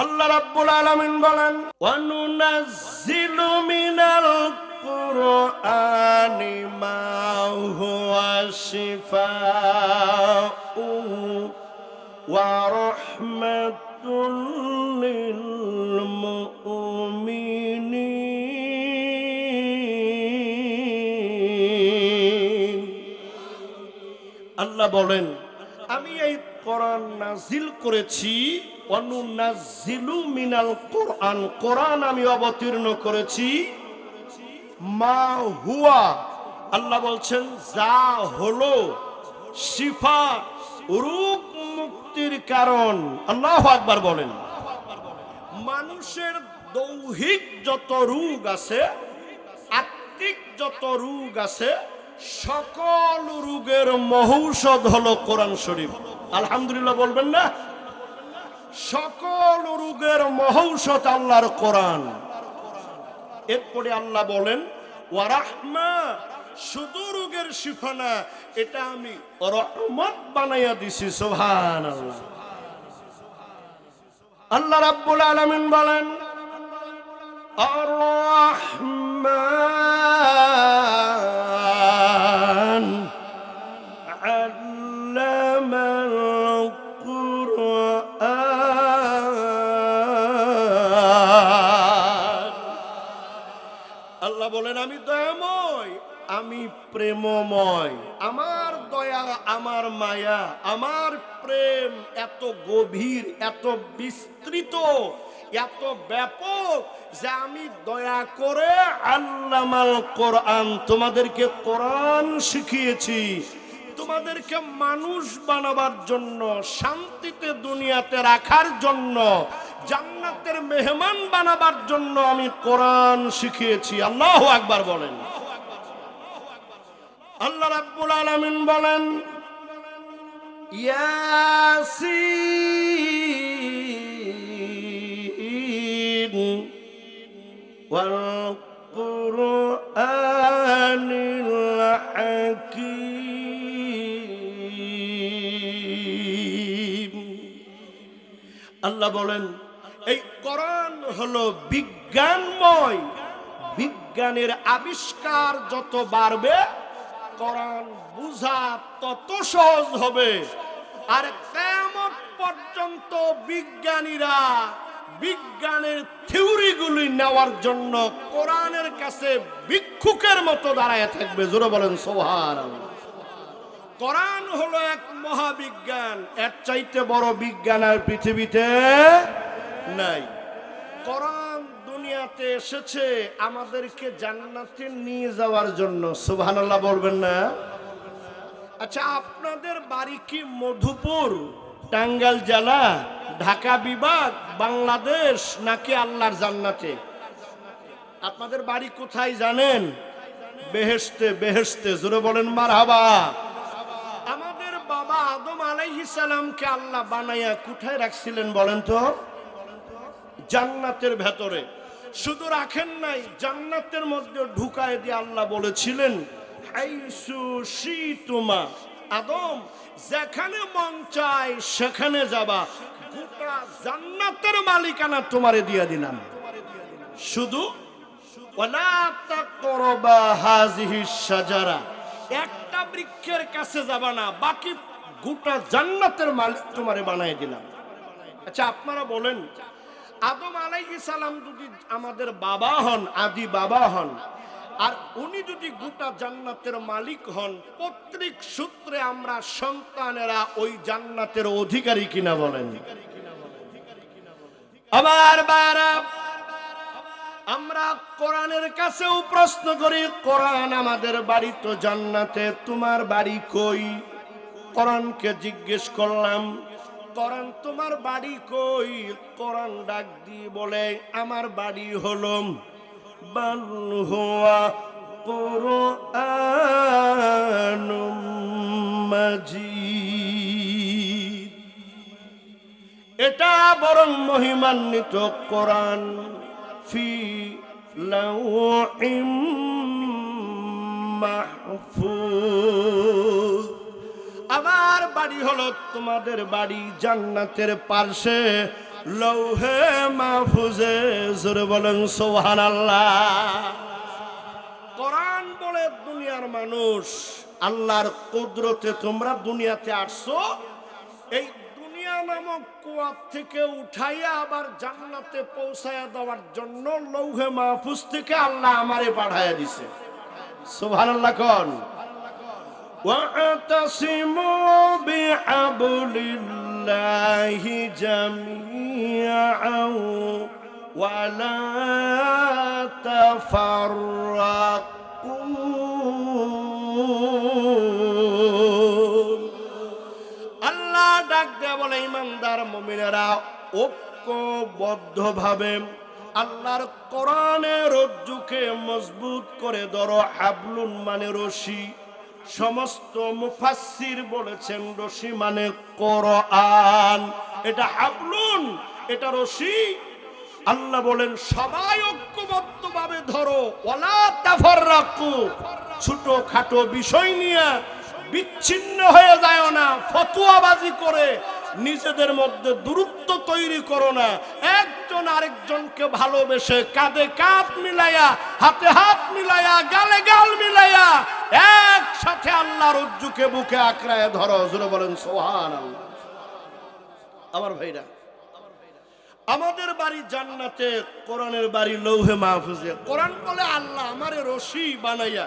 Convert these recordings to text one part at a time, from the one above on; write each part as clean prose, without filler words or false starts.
আল্লাহ রাব্বুল আলামিন বলেন, ওয়ানুনাজ্জিলু মিনাল কুরআনি মা হুয়া শিফাউ ওয়া রাহমাতুল লিল মুমিনিন। আল্লাহ বলেন, আমি এই কোরআন নাজিল করেছি, অনুনাজ্জিলু মিনাল কোরআন, কোরআন আমি অবতীর্ণ করেছি, মা হুয়া, আল্লাহ বলছেন যা হলো, শিফা রোগ মুক্তির কারণ। আল্লাহু আকবার বলেন। মানুষের দৈহিক যত রোগ আছে, আত্মিক যত রোগ আছে, সকল রোগের মহৌষধ হলো কোরআন শরীফ। আলহামদুলিল্লাহ বলবেন না? সকল রোগের মহৌষধ আল্লাহর কোরআন। এরপরে আল্লাহ বলেন, ওয়া রাহমা, শুধু রোগের শিফা না, এটা আমি রহমত বানাইয়া দিছি। সুবহানাল্লাহ। আল্লাহ রাব্বুল আলামিন বলেন, আর রহমান আল্লামাল কুরআন। আল্লাহ বলেন, আমি দয়াময়, আমি প্রেমময়। আমার দয়া, আমার মায়া, আমার প্রেম এত গভীর, এত বিস্তৃত, এত ব্যাপক যে আমি দয়া করে আল্লামাল কোরআন, তোমাদেরকে কোরআন শিখিয়েছি, তোমাদেরকে মানুষ বানাবার জন্য, শান্তিতে দুনিয়াতে রাখার জন্য, জান্নাতের মেহমান বানাবার জন্য আমি কোরআন শিখিয়েছি। আল্লাহু আকবার বলেন। আল্লাহ রাব্বুল আলামিন বলেন, ইয়াসিন ওয়াল কুরআনিল হাকীম। আল্লাহ বলেন, এই কোরআন হলো বিজ্ঞানময়। বিজ্ঞানের আবিষ্কার যত বাড়বে, কোরআন বুঝা তত সহজ হবে। আর কিয়ামত পর্যন্ত বিজ্ঞানীরা বিজ্ঞানের থিওরিগুলি নেওয়ার জন্য কোরআনের কাছে ভিক্ষুকের মতো দাঁড়ায় থাকবে। জোরে বলেন সুবহানাল্লাহ। কোরআন হলো এক মহাবিজ্ঞান, এর চাইতে বড় বিজ্ঞান আর পৃথিবীতে নাই। কোরআন দুনিয়াতে এসেছে আমাদেরকে জান্নাতে নিয়ে যাওয়ার জন্য। সুবহানাল্লাহ বলবেন না? আচ্ছা, আপনাদের বাড়ি কি মধুপুর, টাঙ্গাইল জেলা, ঢাকা বিভাগ, বাংলাদেশ, নাকি আল্লাহর জান্নাতে? আপনাদের বাড়ি কোথায় জানেন? বেহেশতে। বেহেশতে। জোরে বলেন মারহাবা। আমাদের বাবা আদম আলাইহিস সালামকে আল্লাহ বানাইয়া কোথায় রাখছিলেন বলেন তো? জান্নাতের ভেতরে। শুধু রাখেন নাই, জান্নাতের মধ্যে ঢুকায় দিয়ে আল্লাহ বলেছিলেন, হাইসু শিতুমা, আদম যেখানে মন চায় সেখানে যাবা, গোটা জান্নাতের মালিকানা তোমারে দিয়ে দিলাম, শুধু ওয়ালা তাকরাবা হাযিহিস শাজারা, একটা বৃক্ষের কাছে যাবা না, বাকি গোটা জান্নাতের মালিক তোমারে বানায় দিলাম। আচ্ছা, আপনারা বলেন, আদম আলাইহিস সালাম যদি আমাদের বাবা হন, আদি বাবা হন, আর উনি যদি গোটা জান্নাতের মালিক হন, পৈতৃক সূত্রে আমরা সন্তানেরা ওই জান্নাতের অধিকারী কিনা বলেন? আমার বারা, আমরা কোরআনের কাছেও প্রশ্ন করি, কোরআন আমাদের বাড়ি তো জান্নাতে, তোমার বাড়ি কই? কোরআনকে জিজ্ঞেস করলাম, কোরআন তোমার বাড়ি কই? কোরআন ডাক দিয়ে বলে, আমার বাড়ি হলো বাল হুয়া কুরআনুম মাজিদ, এটা বরং মহিমান্বিত কোরআন, ফি লাওহিম মাহফুজ। আমার বাড়ি হলো তোমাদের বাড়ি জান্নাতের পাশে, লৌহে মাহফুজে। জোরে বলেন সুবহানাল্লাহ। কোরআন বলে দুনিয়ার মানুষ আল্লাহর কুদরতে তোমরা দুনিয়াতে আসছো, এই দুনিয়া নামক কুয়া থেকে উঠাইয়া আবার জান্নাতে পৌঁছায়া দেওয়ার জন্য লৌহে মাহফুজ থেকে আল্লাহ আমারে পাঠাইয়া দিছে। সুবহানাল্লাহ কোন। واعتصموا بحبل الله جميعا ولا تفرقوا। আল্লাহ ডাক দেয়া বলে ইমানদার মুমিনেরা ঐক্যবদ্ধভাবে আল্লাহর কোরআনের রজ্জুকে মজবুত করে ধরো। হাবলুন মানে রশি। সমস্ত মুফাসসির বলেছেন রশি মানে কোরআন। এটা হাবলুন, এটা রশি। আল্লাহ বলেন সবাই ঐক্যবদ্ধভাবে ধরো। ওয়ালা তাফাররাকু, ছোট খাটো বিষয় নিয়ে বিচ্ছিন্ন হয়ে যায় না, ফতোয়াবাজি করে নিজেদের মধ্যে দূরত্ব তৈরি করো না। একজন আরেকজনকে ভালোবেসে কাঁধে কাঁধ মিলাইয়া, হাতে হাত মিলাইয়া, গালে গাল মিলাইয়া একসাথে আল্লাহর রজ্জুকে বুকে আঁকড়ায় ধরো। জোরে বলেন সুবহানাল্লাহ। আমার ভাইরা, আমাদের বাড়ি জান্নাতে, কোরআনের বাড়ি লৌহে মাহফুজে। কোরআন বলে আল্লাহ আমারে রশি বানাইয়া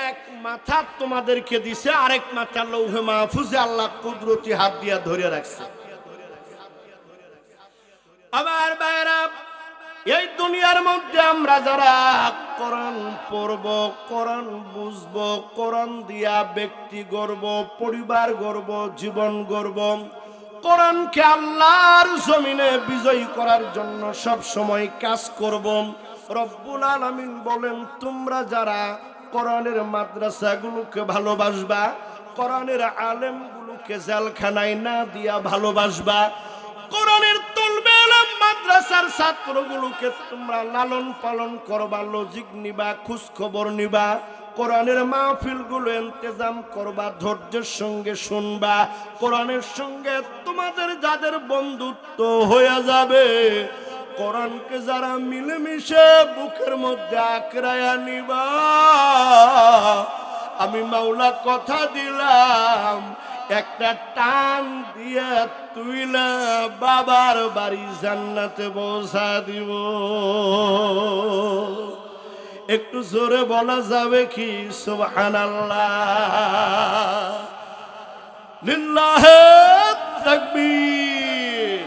এক মাথা তোমাদেরকে দিছে, আরেক মাথা লৌহে মাহফুজে আল্লাহ কুদরতি হাত দিয়া ধরে রাখছে। আমার ভাইরা, এই দুনিয়ার মধ্যে আমরা যারা কোরআন পড়ব, কোরআন বুঝব, কোরআন দিয়া ব্যক্তি গড়ব, পরিবার গড়ব, জীবন গড়ব, কোরআনকে আল্লাহর জমিনে বিজয়ী করার জন্য সব সময় কাজ করব। রব্বুল আলামিন বলেন তোমরা যারা কোরআনের মাদ্রাসাগুলোকে ভালোবাসবা, কোরআনের আলেমগুলোকে জেলখানায় না দিয়া ভালোবাসবা, কোরআনের তলবে আলেম মাদ্রাসার ছাত্রগুলোকে তোমরা লালন পালন করবা, লজিক নিবা, খোঁজ খবর নিবা, কোরআনের মাহফিলগুলো ইন্তজাম করবা, ধৈর্যের সঙ্গে শুনবা। কোরআনের সঙ্গে তোমাদের যাদের বন্ধুত্ব হয়ে যাবে, কোরআনকে যারা মিলেমিশে বুকের মধ্যে আঁকড়ায়া নিবা, আমি মাওলা কথা দিলাম একটা টান দিয়া তুইলা বাবার বাড়ি জান্নাতে পৌঁছা দিব। একটু জোরে বলা যাবে কি সুবহানাল্লাহ? লিল্লাহে তাকবীর।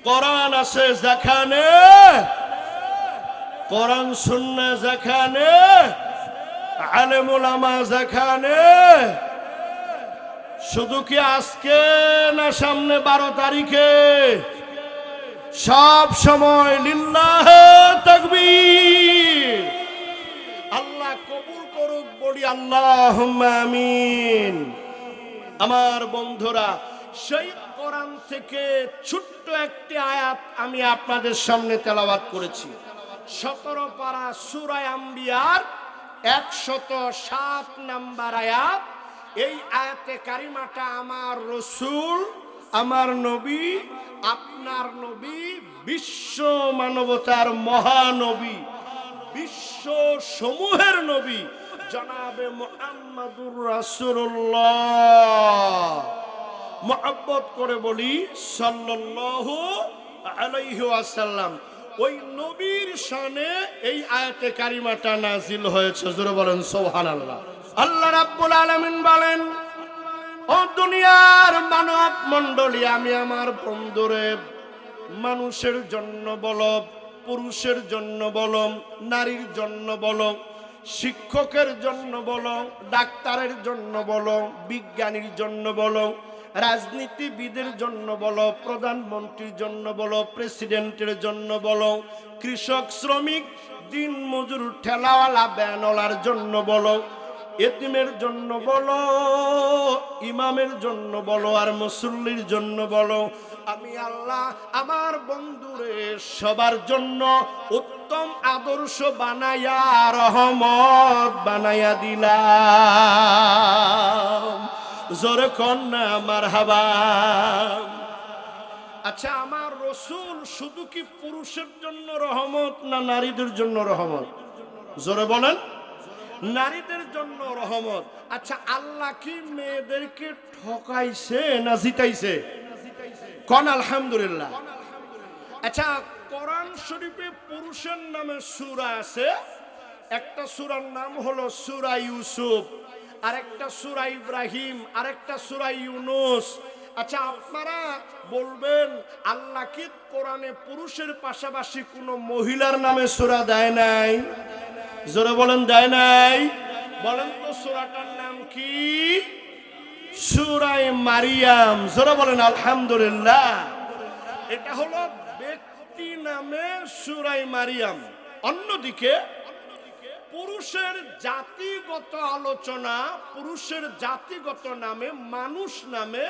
কোরআন আছে যেখানে, কোরআন সুন্নাহ যেখানে, আলেম উলামা যেখানে, শুধু কি আজকে না সামনে 12 তারিখে? সব সময় লিল্লাহে তাকবীর। আল্লাহ কবুল করুক, বলি আল্লাহুম্মা আমিন। আমার বন্ধুরা, সেই কোরআন থেকে ছোট্ট একটি আয়াত আমি আপনাদের সামনে তেলাওয়াত করেছি। 17 পারা সূরা আম্বিয়ার 107 নম্বর আয়াত। এই আয়াতে কারিমাটা আমার রাসূল, আমার নবী, আপনার নবী, বিশ্ব মানবতার মহানবী, বিশ্ব সমূহের নবী জনাবে মুহাম্মাদুর রাসূলুল্লাহ, মুহাব্বত করে বলি সাল্লাল্লাহু আলাইহি ওয়াসাল্লাম, ওই নবীর শানে এই আয়াতে কারিমাটা নাজিল হয়েছে। জোরে বলেন সুবহানাল্লাহ। আল্লাহ রাব্বুল আলামিন বলেন, ও দুনিয়ার মানব মণ্ডলী, আমি আমার বন্ধুরে মানুষের জন্য বলো, পুরুষের জন্য বলো, নারীর জন্য বলো, শিক্ষকের জন্য বলো, ডাক্তারের জন্য বলো, বিজ্ঞানীর জন্য বলো, রাজনীতিবিদের জন্য বলো, প্রধানমন্ত্রীর জন্য বলো, প্রেসিডেন্টের জন্য বলো, কৃষক, শ্রমিক, দিন মজুর, ঠেলাওয়ালা, ব্যানওয়ালার জন্য বলো, এতিমের জন্য বলো, ইমামের জন্য বলো, আর মুসল্লির জন্য বলো, আমি আল্লাহ আমার বন্ধুরে সবার জন্য উত্তম আদর্শ বানায়া রহমত বানায়া দিলাম। জোরে কন্যা মারহাবা। আচ্ছা, আমার রসুল শুধু কি পুরুষের জন্য রহমত না নারীদের জন্য রহমত? জোরে বলেন। নারীদের জন্য রহমত। আচ্ছা, আল্লাহ কি মেয়েদেরকে ঠকাইছে না জিতাইছে? কোন আলহামদুলিল্লাহ। আচ্ছা, কোরআন শরীফে পুরুষের নামে সূরা আছে। একটা সূরার নাম হলো সূরা ইউসুফ, আরেকটা সূরা ইব্রাহিম, আরেকটা সূরা ইউনূস। আচ্ছা, আপনারা বলবেন আল্লাহ কি কোরআনে পুরুষের পাশাপাশি কোনো মহিলার নামে সূরা দেয় নাই? জোরে বলেন, দেয় নাই? বলেন তো সূরাটার নাম কি? সূরা মারিয়াম। জোরে বলেন আলহামদুলিল্লাহ। এটা হলো ব্যক্তি নামে সূরা মারিয়াম। অন্যদিকে পুরুষের জাতিগত আলোচনা, পুরুষের জাতিগত নামে, মানুষ নামে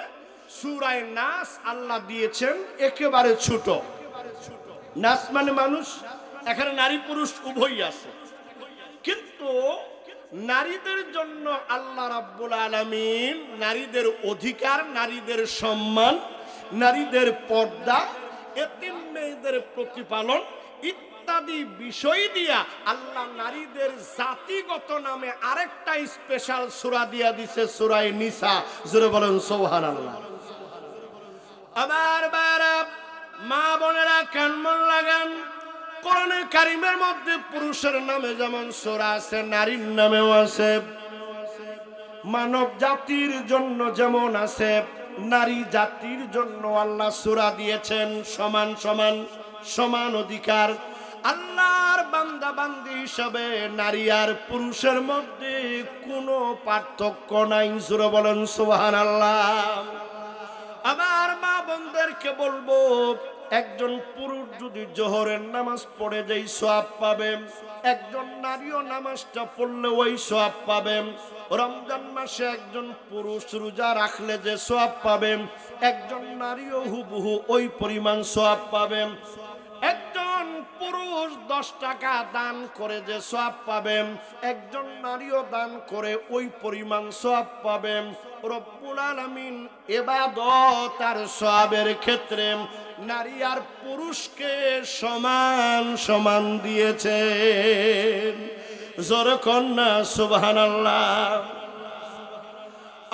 সূরা নাস আল্লাহ দিয়েছেন একেবারে ছোট। নাস মানে মানুষ, এখানে নারী পুরুষ উভয়ই আছে। কিন্তু নারীদের জন্য আল্লাহ রাব্বুল আলামিন নারীদের অধিকার, নারীদের সম্মান, নারীদের পর্দা, এতিম মেয়েদের প্রতিপালন ইত্যাদি বিষয় দিয়া আল্লাহ নারীদের জাতিগত নামে আরেকটা স্পেশাল সূরা দিয়া দিছে, সূরা নিসা। জোরে বলেন সুবহানাল্লাহ। আমার বারা মা বোনেরা কান মন লাগান, কোরআনে কারিমের মধ্যে পুরুষের নামে যেমন সূরা আছে, নারীর নামেও আছে। মানব জাতির জন্য যেমন আছে, নারী জাতির জন্য আল্লাহ সূরা দিয়েছেন সমান সমান, সমান অধিকার। আল্লাহর বান্দা বান্দি হিসাবে নারী আর পুরুষের মধ্যে কোনো পার্থক্য নাই। জোরে বলেন সুবহানাল্লাহ। আমার মা বোনদেরকে বলবো, একজন পুরুষ যদি জোহরের নামাজ পড়ে যেই সওয়াব পাবে, একজন নারীও নামাজটা পড়লে ওই সওয়াব পাবে। রমজান মাসে একজন পুরুষ রোজা রাখলে যে সওয়াব পাবে, একজন নারীও হুবহু ওই পরিমাণ সওয়াব পাবে। একজন পুরুষ 10 টাকা দান করে যে সওয়াব পাবে, একজন নারীও দান করে ওই পরিমাণ সওয়াব পাবে। রব্বুল আলামিন ইবাদত আর সওয়াবের ক্ষেত্রে নারী আর পুরুষকে সমান সমান দিয়েছেন। জোরে কন্যা সুবহানাল্লাহ।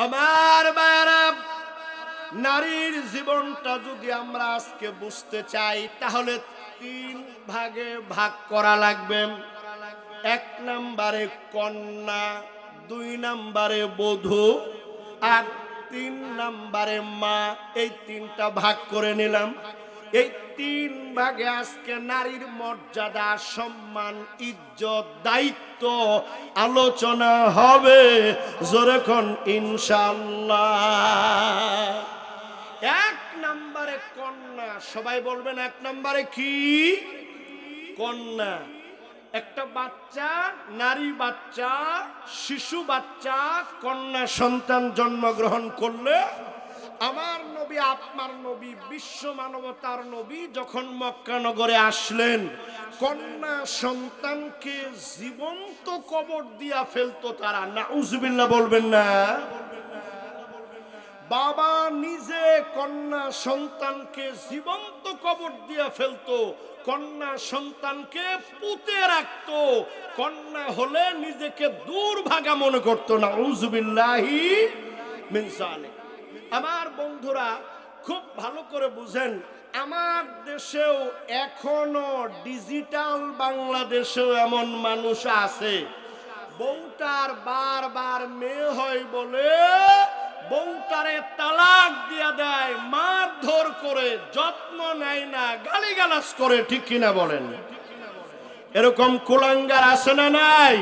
আমার ভাইরা, নারীর জীবনটা যদি আমরা আজকে বুঝতে চাই তাহলে 3 ভাগে ভাগ করা লাগবে। 1 নম্বরে কন্যা, 2 নম্বরে বধূ, আর 3 নম্বরে মা। এই 3টা ভাগ করে নিলাম। এই 3 ভাগে আজকে নারীর মর্যাদা, সম্মান, ইজ্জত, দায়িত্ব আলোচনা হবে। জোরে কোন ইনশাআল্লাহ। 1 নম্বরে কন্যা। সবাই বলবেন 1 নম্বরে কি? কন্যা। একটা বাচ্চা, নারী বাচ্চা, শিশু বাচ্চা, কন্যা সন্তান জন্মগ্রহণ করলে আমার নবী, আপনার নবী, বিশ্ব মানবতার নবী যখন মক্কা নগরে আসলেন, কন্যা সন্তানকে জীবন্ত কবর দিয়া ফেলতো তারা। নাউজুবিল্লাহ বলবেন না? বাবা নিজে কন্যা সন্তানকে জীবন্ত কবর দিয়া ফেলতো, কন্যা সন্তানকে পুঁতে রাখতো। কন্যা হলে নিজেকে দুর্ভাগা মনে করতো। নাউজুবিল্লাহি মিন যালিক। আমার বন্ধুরা খুব ভালো করে বুঝেন, আমার দেশেও এখনো ডিজিটাল বাংলাদেশেও এমন মানুষ আছে, বউটার বারবার মেয়ে হয় বলে বউটারে তালাক দিয়া দেয়, মারধর করে, যত্ন নেয় না, গালিগালাজ করে। ঠিক কিনা বলেন? এরকম কুলাঙ্গার আছে না নাই?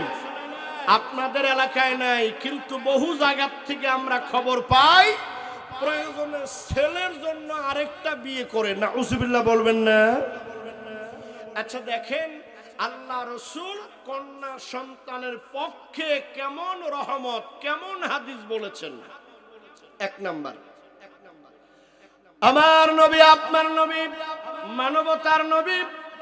আপনাদের এলাকায় নাই, কিন্তু বহু জায়গা থেকে আমরা খবর পাই প্রয়োজনে ছেলের জন্য আরেকটা বিয়ে করে। নাউজুবিল্লাহ বলবেন না? আচ্ছা দেখেন, আল্লাহ রাসূল কন্যা সন্তানের পক্ষে কেমন রহমত, কেমন হাদিস বলেছেন। 1 নাম্বার, আমার নবী, আপনার নবী, মানবতার নবী,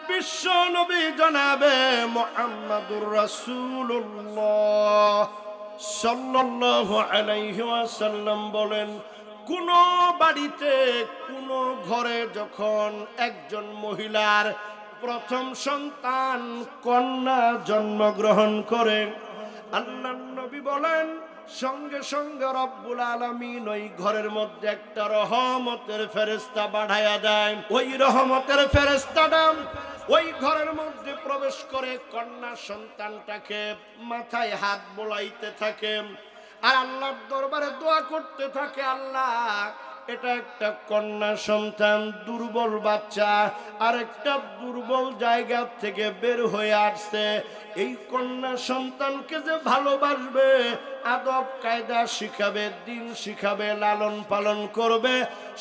বিশ্ব নবী জনাবে মুহাম্মাদুর রাসূলুল্লাহ সাল্লাল্লাহু আলাইহি ওয়াসাল্লাম বলেন, কোন বাড়িতে কোন ঘরে যখন একজন মহিলার প্রথম সন্তান কন্যা জন্মগ্রহণ করে, আল্লাহর নবী বলেন সঙ্গে সঙ্গে রব্বুল আলামিন ওই ঘরের মধ্যে একটা রহমতের ফেরেশতা পাঠায়া দেয়। ওই রহমতের ফেরেশতাটা ওই ঘরের মধ্যে প্রবেশ করে কন্যা সন্তানটাকে মাথায় হাত বোলাইতে থাকে আর আল্লাহর দরবারে দোয়া করতে থাকে, আল্লাহ এটা একটা কন্যা সন্তান, দুর্বল বাচ্চা, আর একটা দুর্বল জায়গা থেকে বের হয়ে আসছে। এই কন্যা সন্তানকে যে ভালোবাসবে, আদব কায়দা শিখাবে, দিন শিখাবে, লালন পালন করবে,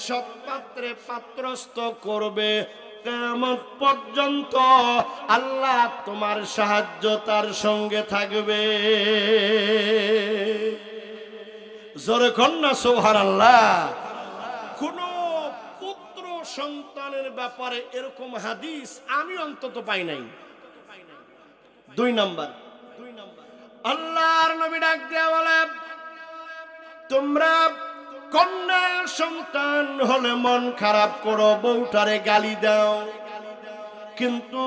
সৎপাত্রে পাত্রস্থ করবে, কিয়ামত পর্যন্ত আল্লাহ তোমার সাহায্য তার সঙ্গে থাকবে। জোরে কন্যা সুবহানাল্লাহ। কোন পুত্র সন্তানের ব্যাপারে এরকম হাদিস আমি অন্তত পাই নাই। দুই নাম্বার, আল্লাহর নবী ডাক দিয়া বলে, তোমরা কন্যা সন্তান হলে মন খারাপ করো, বউটারে গালি দাও, কিন্তু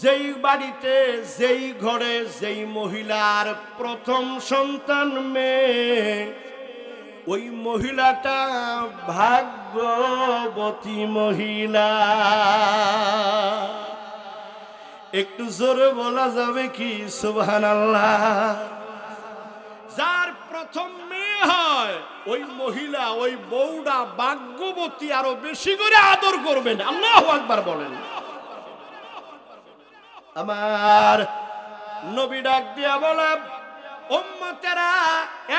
যেই বাড়িতে যেই ঘরে যেই মহিলার প্রথম সন্তান মেয়ে, ওই মহিলাটা ভাগ্যবতী মহিলা। একটু জোরে বলা যাবে কি সুবহানাল্লাহ? যার প্রথম মেয়ে হয় ওই মহিলা, ওই বউটা ভাগ্যবতী, আরো বেশি করে আদর করবেন। আল্লাহু আকবার বলেন। আমার নবী ডাক দিয়া বলে, উম্মতেরা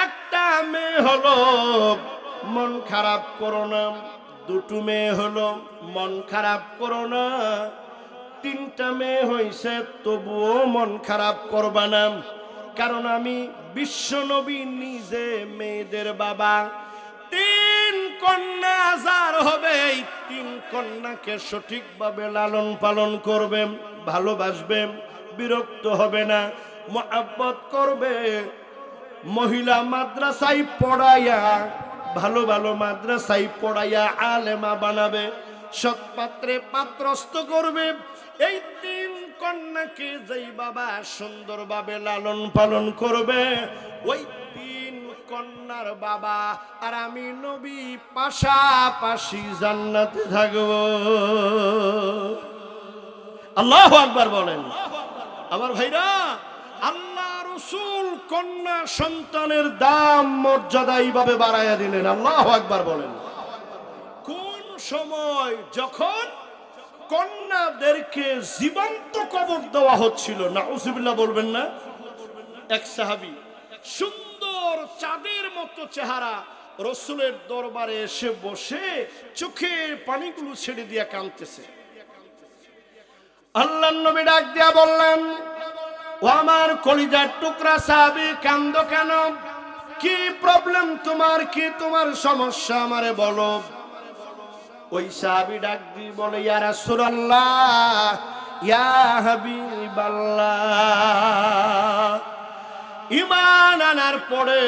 একটা মেয়ে হলো মন খারাপ করো না, দুটো মেয়ে হলো মন খারাপ করো না, তিনটা মেয়ে হইছে তবুও মন খারাপ করবা না, কারণ আমি বিশ্ব নবী নিজে মেয়েদের বাবা। তিন কন্যা যার হবে, এই তিন কন্যাকে সঠিকভাবে লালন পালন করবে, ভালোবাসবে, বিরক্ত হবে না, মহব্বত করবে। মহিলা মাদ্রাসায় পড়াইয়া, ভালো ভালো মাদ্রাসায় পড়াইয়া আলেমা বানাবে, সৎপাত্রে পাত্রস্থ করবে। এই তিন কন্যাকে যেই বাবা সুন্দরভাবে লালন পালন করবে, ওই তিন কন্যার বাবা আর আমি নবী পাশাপাশি জান্নাতে থাকব। আল্লাহু আকবার বলেন। আমার ভাইরা, আল্লাহ রাসূল কন্যা সন্তানের দাম মর্যাদা এইভাবে বাড়াইয়া দিলেন। আল্লাহু আকবার বলেন। কোন সময় যখন কন্যাদেরকে জীবন্ত কবর দেওয়া হচ্ছিল, নাউজুবিল্লাহ বলবেন না, এক সাহাবী সুন্দর চাঁদের মতো চেহারা রাসূলের দরবারে এসে বসে চোখের পানিগুলো ছেড়ে দিয়া কাঁদতেছে। আল্লাহর নবী ডাক দিয়া বললেন, ও আমার কলিজার টুকরা সাহাবী, কাঁদো কেন? কি প্রবলেম তোমার? কি তোমার সমস্যা আমারে বলো। ওই সাহাবী ডাক দিয়ে বলে, ইয়া রাসূলুল্লাহ, ইয়া হাবিবাল্লাহ, ঈমান আনার পরে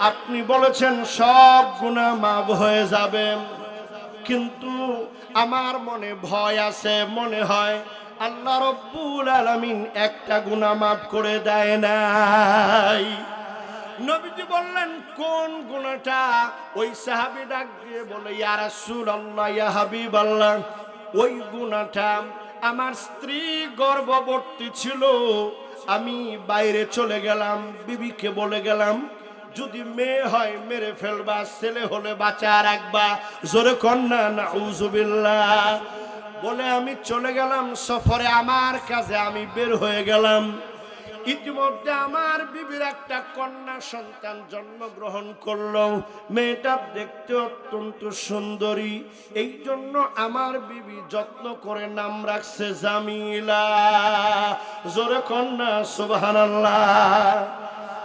আপনি বলেছেন সব গুনাহ মাফ হয়ে যাবে, কিন্তু আমার মনে ভয় আছে, মনে হয় আল্লাহ রব্বুল আলামিন একটা গুনাহ মাফ করে দেয় নাই। নবীজি বললেন, কোন গুনাহটা? ওই সাহাবী ডাক দিয়ে বলে, ইয়া রাসূলুল্লাহ, ইয়া হাবিবাল্লাহ, ওই গুনাহটা আমার স্ত্রী গর্ভবতী ছিল, আমি বাইরে চলে গেলাম, বিবিকে বলে গেলাম যদি মেয়ে হয় মেরে ফেলবা, ছেলে হলে বাঁচা রাখবা। জোরে কন্যা নাউজুবিল্লাহ। বলে আমি চলে গেলাম সফরে, আমার কাজে আমি বের হয়ে গেলাম। ইতিমধ্যে আমার বিবির একটা কন্যা সন্তান জন্মগ্রহণ করলো। মেয়েটা দেখতে অত্যন্ত সুন্দরী, এই জন্য আমার বিবি যত্ন করে নাম রাখছে জামিলা। জোরে কন্যা সুবহানাল্লাহ।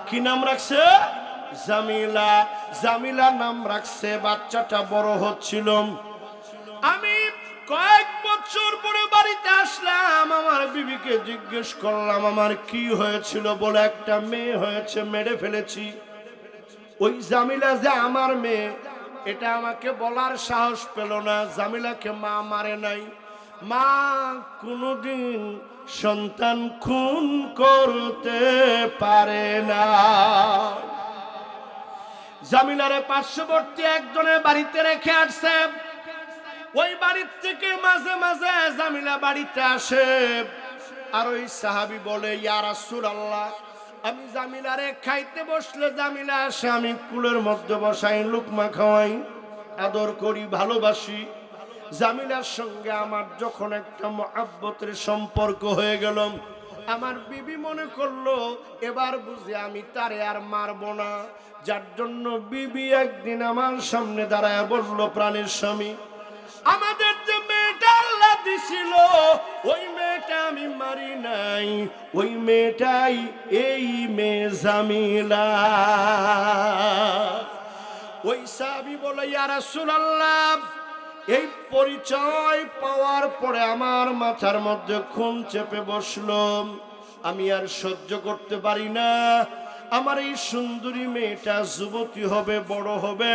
কি নাম রাখছে? জামিলা। জামিলা নাম রাখছে। বাচ্চাটা বড় হচ্ছিল। আমি কয়েক বছর পরে বাড়িতে আসলাম, আমার বিবিকে জিজ্ঞেস করলাম আমার কি হয়েছিল। বলে একটা মেয়ে হয়েছে, মেরে ফেলেছি। ওই জামিলা যে আমার মেয়ে, এটা আমাকে বলার সাহস পেল না। জামিলাকে মা মারে নাই, মা কোনদিন সন্তান খুন করতে পারে না। জামিলারে পার্শ্ববর্তী একজনের বাড়িতে রেখে আসছে। ওই বাড়ির থেকে মাঝে মাঝে জামিলা বাড়িতে আসে। আর ওই সাহাবী বলে, ইয়া রাসূলুল্লাহ, আমি জামিলারে খাইতে বসলে জামিলা আসে, আমি কুলের মধ্যে বসাই, লুকমা খাওয়াই, আদর করি, ভালোবাসি। জামিলার সঙ্গে আমার যখন একটা মহব্বতের সম্পর্ক হয়ে গেল, আমার বিবি মনে করলো এবার বুঝি আমি তারে আর মারবো না। যার জন্য বিবি একদিন আমার সামনে দাঁড়ায় বলল, প্রাণের স্বামী, আমাদের যে মেয়েটা আল্লাহ দিছিল ওই মেয়েটা আমি মারি নাই, ওই মেয়েটাই এই মেয়ে জামিলা। ওই সাহাবী বলে, ইয়া রাসূলুল্লাহ, এই পরিচয় পাওয়ার পরে আমার মাথার মধ্যে খুন চেপে বসলো। আমি আর সহ্য করতে পারি না। আমার এই সুন্দরী মেয়েটা যুবতী হবে, বড় হবে,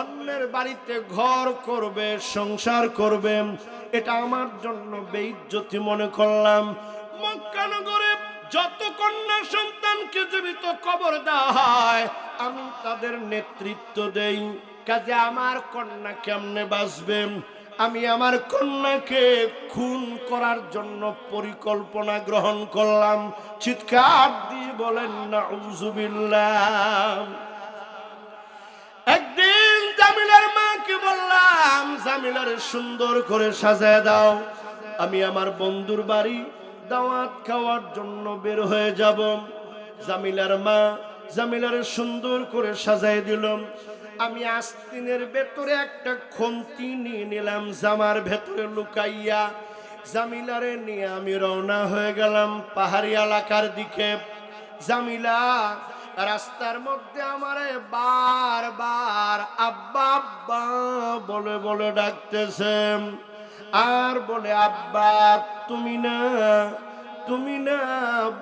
অন্যের বাড়িতে ঘর করবে, সংসার করবে, এটা আমার জন্য বেইজ্জতি মনে করলাম। মক্কা নগরে যত কন্যা সন্তানকে জীবিত কবর দেওয়া হয় আমি তাদের নেতৃত্ব দেই। কাজে আমার কন্যা কেমনে বাঁচবে? আমি আমার কন্যাকে খুন করার জন্য পরিকল্পনা গ্রহণ করলাম। চিৎকার দিয়ে বলেন নাউযুবিল্লাহ। একদিন জামিলার মাকে বললাম, জামিলারে সুন্দর করে সাজায় দাও, আমি আমার বন্ধুর বাড়ি দাওয়াত খাওয়ার জন্য বের হয়ে যাব। জামিলার মা জামিলারে সুন্দর করে সাজায় দিল। আমি আস্তিনের ভেতরে একটা খন্তি নিয়ে নিলাম, জামার ভেতরে লুকাইয়া জামিলারে নিয়ে আমি রওনা হয়ে গেলাম পাহাড়ি এলাকার দিকে। জামিলা রাস্তার মধ্যে আমারে বারবার আব্বা আব্বা বলে বলে ডাকতেছে, আর বলে, আব্বা তুমি না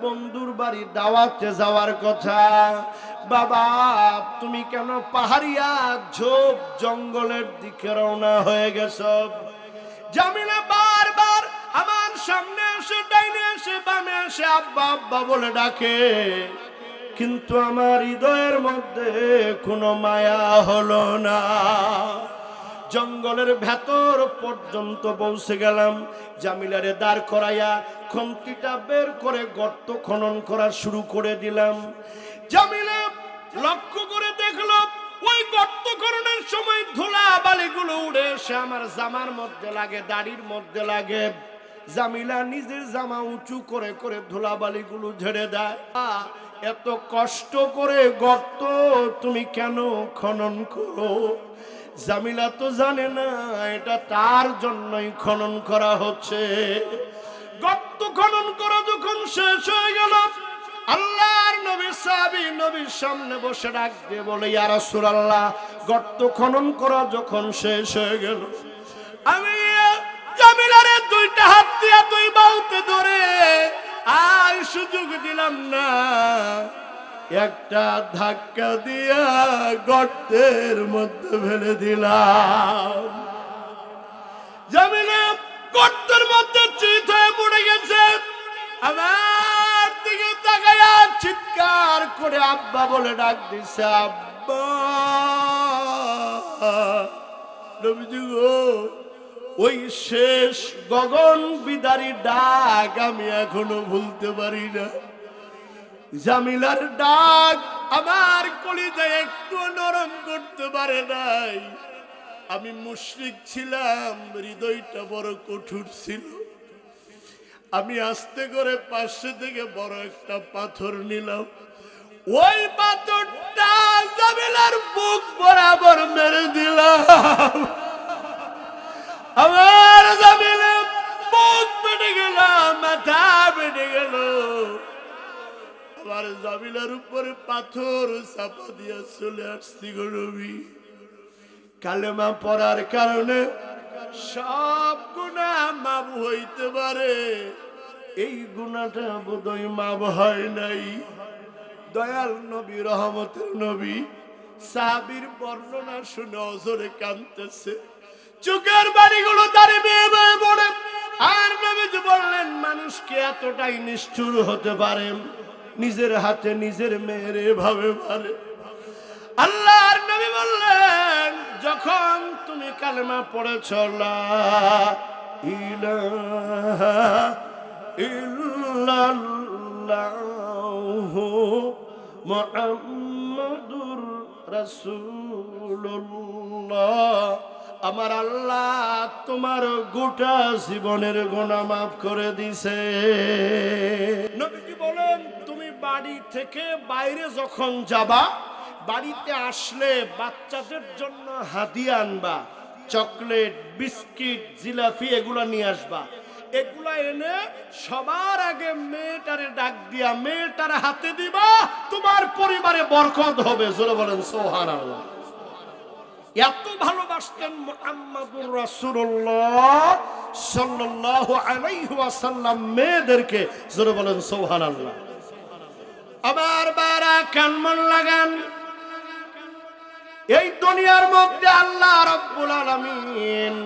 বন্ধুর বাড়ি দাওয়াতে যাওয়ার কথা, বাবা তুমি কেন পাহাড়িয়া ঝোপ জঙ্গলের দিকে রওনা হয়ে গেছ? জামিলা বারবার আমার সামনে এসে, ডাইনে এসে, বামে এসে আব্বা আব্বা বলে ডাকে, কিন্তু আমার হৃদয়ের মধ্যে কোনো মায়া হলো না। জঙ্গলের ভেতর পর্যন্ত পৌঁছে গেলাম। জামিলারে দাঁড় করাইয়া খন্তিটা বের করে গর্ত খনন করা শুরু করে দিলাম। জামিলা লক্ষ্য করে দেখলো ওই গর্ত খননের সময় ধুলা বালিগুলো উড়ে এসে আমার জামার মধ্যে লাগে, দাড়ির মধ্যে লাগে। জামিলা নিজের জামা উঁচু করে করে ধুলা বালিগুলো ঝেড়ে দেয়। এত কষ্ট করে গর্ত তুমি কেন খনন করো? জামিলা তো জানে না এটা তার জন্যই খনন করা হচ্ছে। গর্ত খনন করা যখন শেষ হয়ে গেল, আল্লাহর নবী সাহাবী নবীর সামনে বসে ডাক দিয়ে বলে, ইয়া রাসূলুল্লাহ, গর্ত খনন করা যখন শেষ হয়ে গেল, আমি জামিলারে দুইটা হাত দিয়ে দুই বাহুতে ধরে আর সুযোগ দিলাম না, একটা ধাক্কা দিয়া গর্তের মধ্যে ফেলে দিলাম। জামিলা গর্তের মধ্যে চিত হয়ে পড়ে গেছে। আমার দিকে তাকায়া চিৎকার করে আব্বা বলে ডাক দিছে, আব্বা। নবীজি গো, ওই শেষ গগন বিদারী ডাক আমি এখনো ভুলতে পারি না। জামিলার ডাক আমার কলিজায় একটু নরম করতে পারে নাই। আমি মুশরিক ছিলাম, হৃদয়টা বড় কঠোর ছিল। আমি আস্তে করে পাশে থেকে বড় একটা পাথর নিলাম, ওই পাথরটা জামিলার বুক বরাবর মেরে দিলাম। আমার জামিলা বুক ফেটে গেল, মাথা ফেটে গেল। আমার জামিলার উপরে পাথর চাপা দিয়া চলে আসছি গো নবী। কালেমা পড়ার কারণে সব গুনাহ মাফ হইতে পারে, এই গুনাহটা বোধহয় মাফ হয় নাই। দয়াল নবী, রহমতের নবী সাহাবীর বর্ণনা শুনে ওজরে কাঁদতেছে, চোখের বাড়িগুলো দাঁড়িয়ে বেয়ে বেয়ে পড়ে। আর নবীজি বললেন, মানুষ কি এতটাই নিষ্ঠুর হতে পারে, নিজের হাতে নিজের মেয়ের এভাবে মারে? আল্লাহর নবী বললেন, যখন তুমি কালেমা পড়েছ লা ইলাহা ইল্লাল্লাহু মুহাম্মাদুর রাসূলুল্লাহ, আমার আল্লাহ তোমার গোটা জীবনের গুনাহ মাফ করে দিছে। নবীজি বলেন, তুমি বাড়ি থেকে বাইরে যখন যাবা, বাড়িতে আসলে বাচ্চাদের জন্য হাদিয়া আনবা, চকলেট, বিস্কিট, জিলাপি এগুলা নিয়ে আসবা। এগুলা এনে সবার আগে মেয়েটারে ডাক দিয়া মেয়েটার হাতে দিবা, তোমার পরিবারে বরকত হবে। জোরে বলেন সুবহানাল্লাহ। এত ভালোবাসতেন মুহাম্মদুর রাসূলুল্লাহ সাল্লাল্লাহু আলাইহি ওয়াসাল্লাম মেয়েদেরকে। জোরে বলেন সুবহানাল্লাহ। আবার বারা কান মন লাগান, এই দুনিয়ার মধ্যে আল্লাহ রাব্বুল আলামিন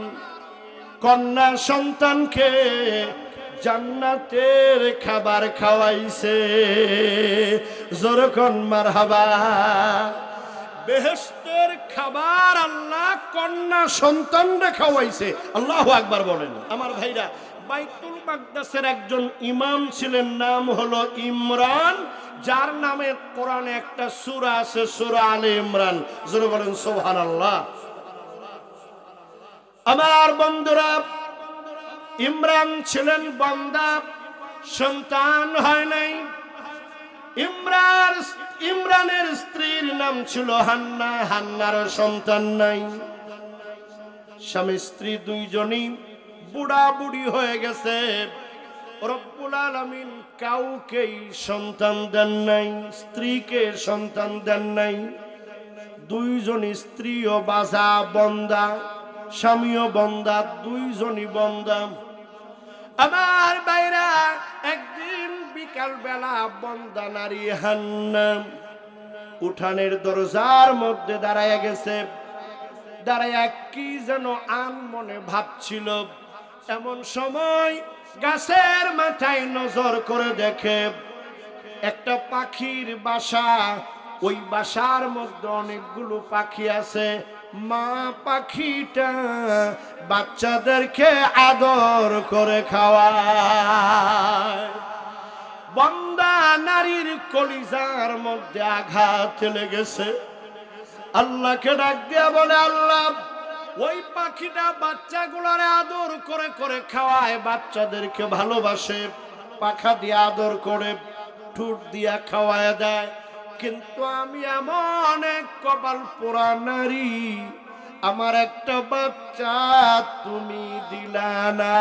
কন্যা সন্তানকে জান্নাতের খাবার খাওয়াইছে। জোরে কোন মারহাবা। বেহেশতের খাবার আল্লাহ কন্যা সন্তানরে খাওয়াইছে। আল্লাহু আকবার বলেন। আমার ভাইরা, বাইতুল মাকদাসের একজন ইমাম ছিলেন, নাম হলো ইমরান, যার নামে কোরআনে একটা সূরা আছে, সূরা আলে ইমরান। জোরে বলেন সুবহানাল্লাহ। আমার বন্ধুরা, ইমরান ছিলেন বান্দা, সন্তান হয় নাই। ইমরানের স্ত্রীর নাম ছিল হান্না, হান্নার সন্তান নাই। স্বামী স্ত্রী দুইজনই বুড়া বুড়ি হয়ে গেছে। রব্বুল আলামিন কাউকেই সন্তান দেন নাই, স্ত্রীকে সন্তান দেন নাই। দুইজনই স্ত্রীও বাজা বন্দা, স্বামীও বন্দা, দুইজনই বন্দা। আমার বাইরা, একদিন বিকাল বেলা বন্দা নারী হান্না উঠানের দরজার মধ্যে দাঁড়ায় গেছে। দাঁড়ায় কি যেন আন মনে ভাবছিল। এমন সময় গাছের মাথায় নজর করে দেখে একটা পাখির বাসা। ওই বাসার মধ্যে অনেকগুলো পাখি আছে। মা পাখিটা বাচ্চাদেরকে আদর করে খাওয়ায়। বন্দা নারীর কলিজার মধ্যে আঘাত লেগেছে। আল্লাহকে ডাক দিয়া বলে, আল্লাহ, ওই পাখিটা বাচ্চাগুলোরে আদর করে করে খাওয়ায়, বাচ্চাদেরকে ভালোবাসে, পাখা দিয়ে আদর করে, ঠোঁট দিয়া খাওয়ায় দেয়। কিন্তু আমি এমন এক কপাল পোড়া নারী, আমার একটা বাচ্চা তুমি দিলা না।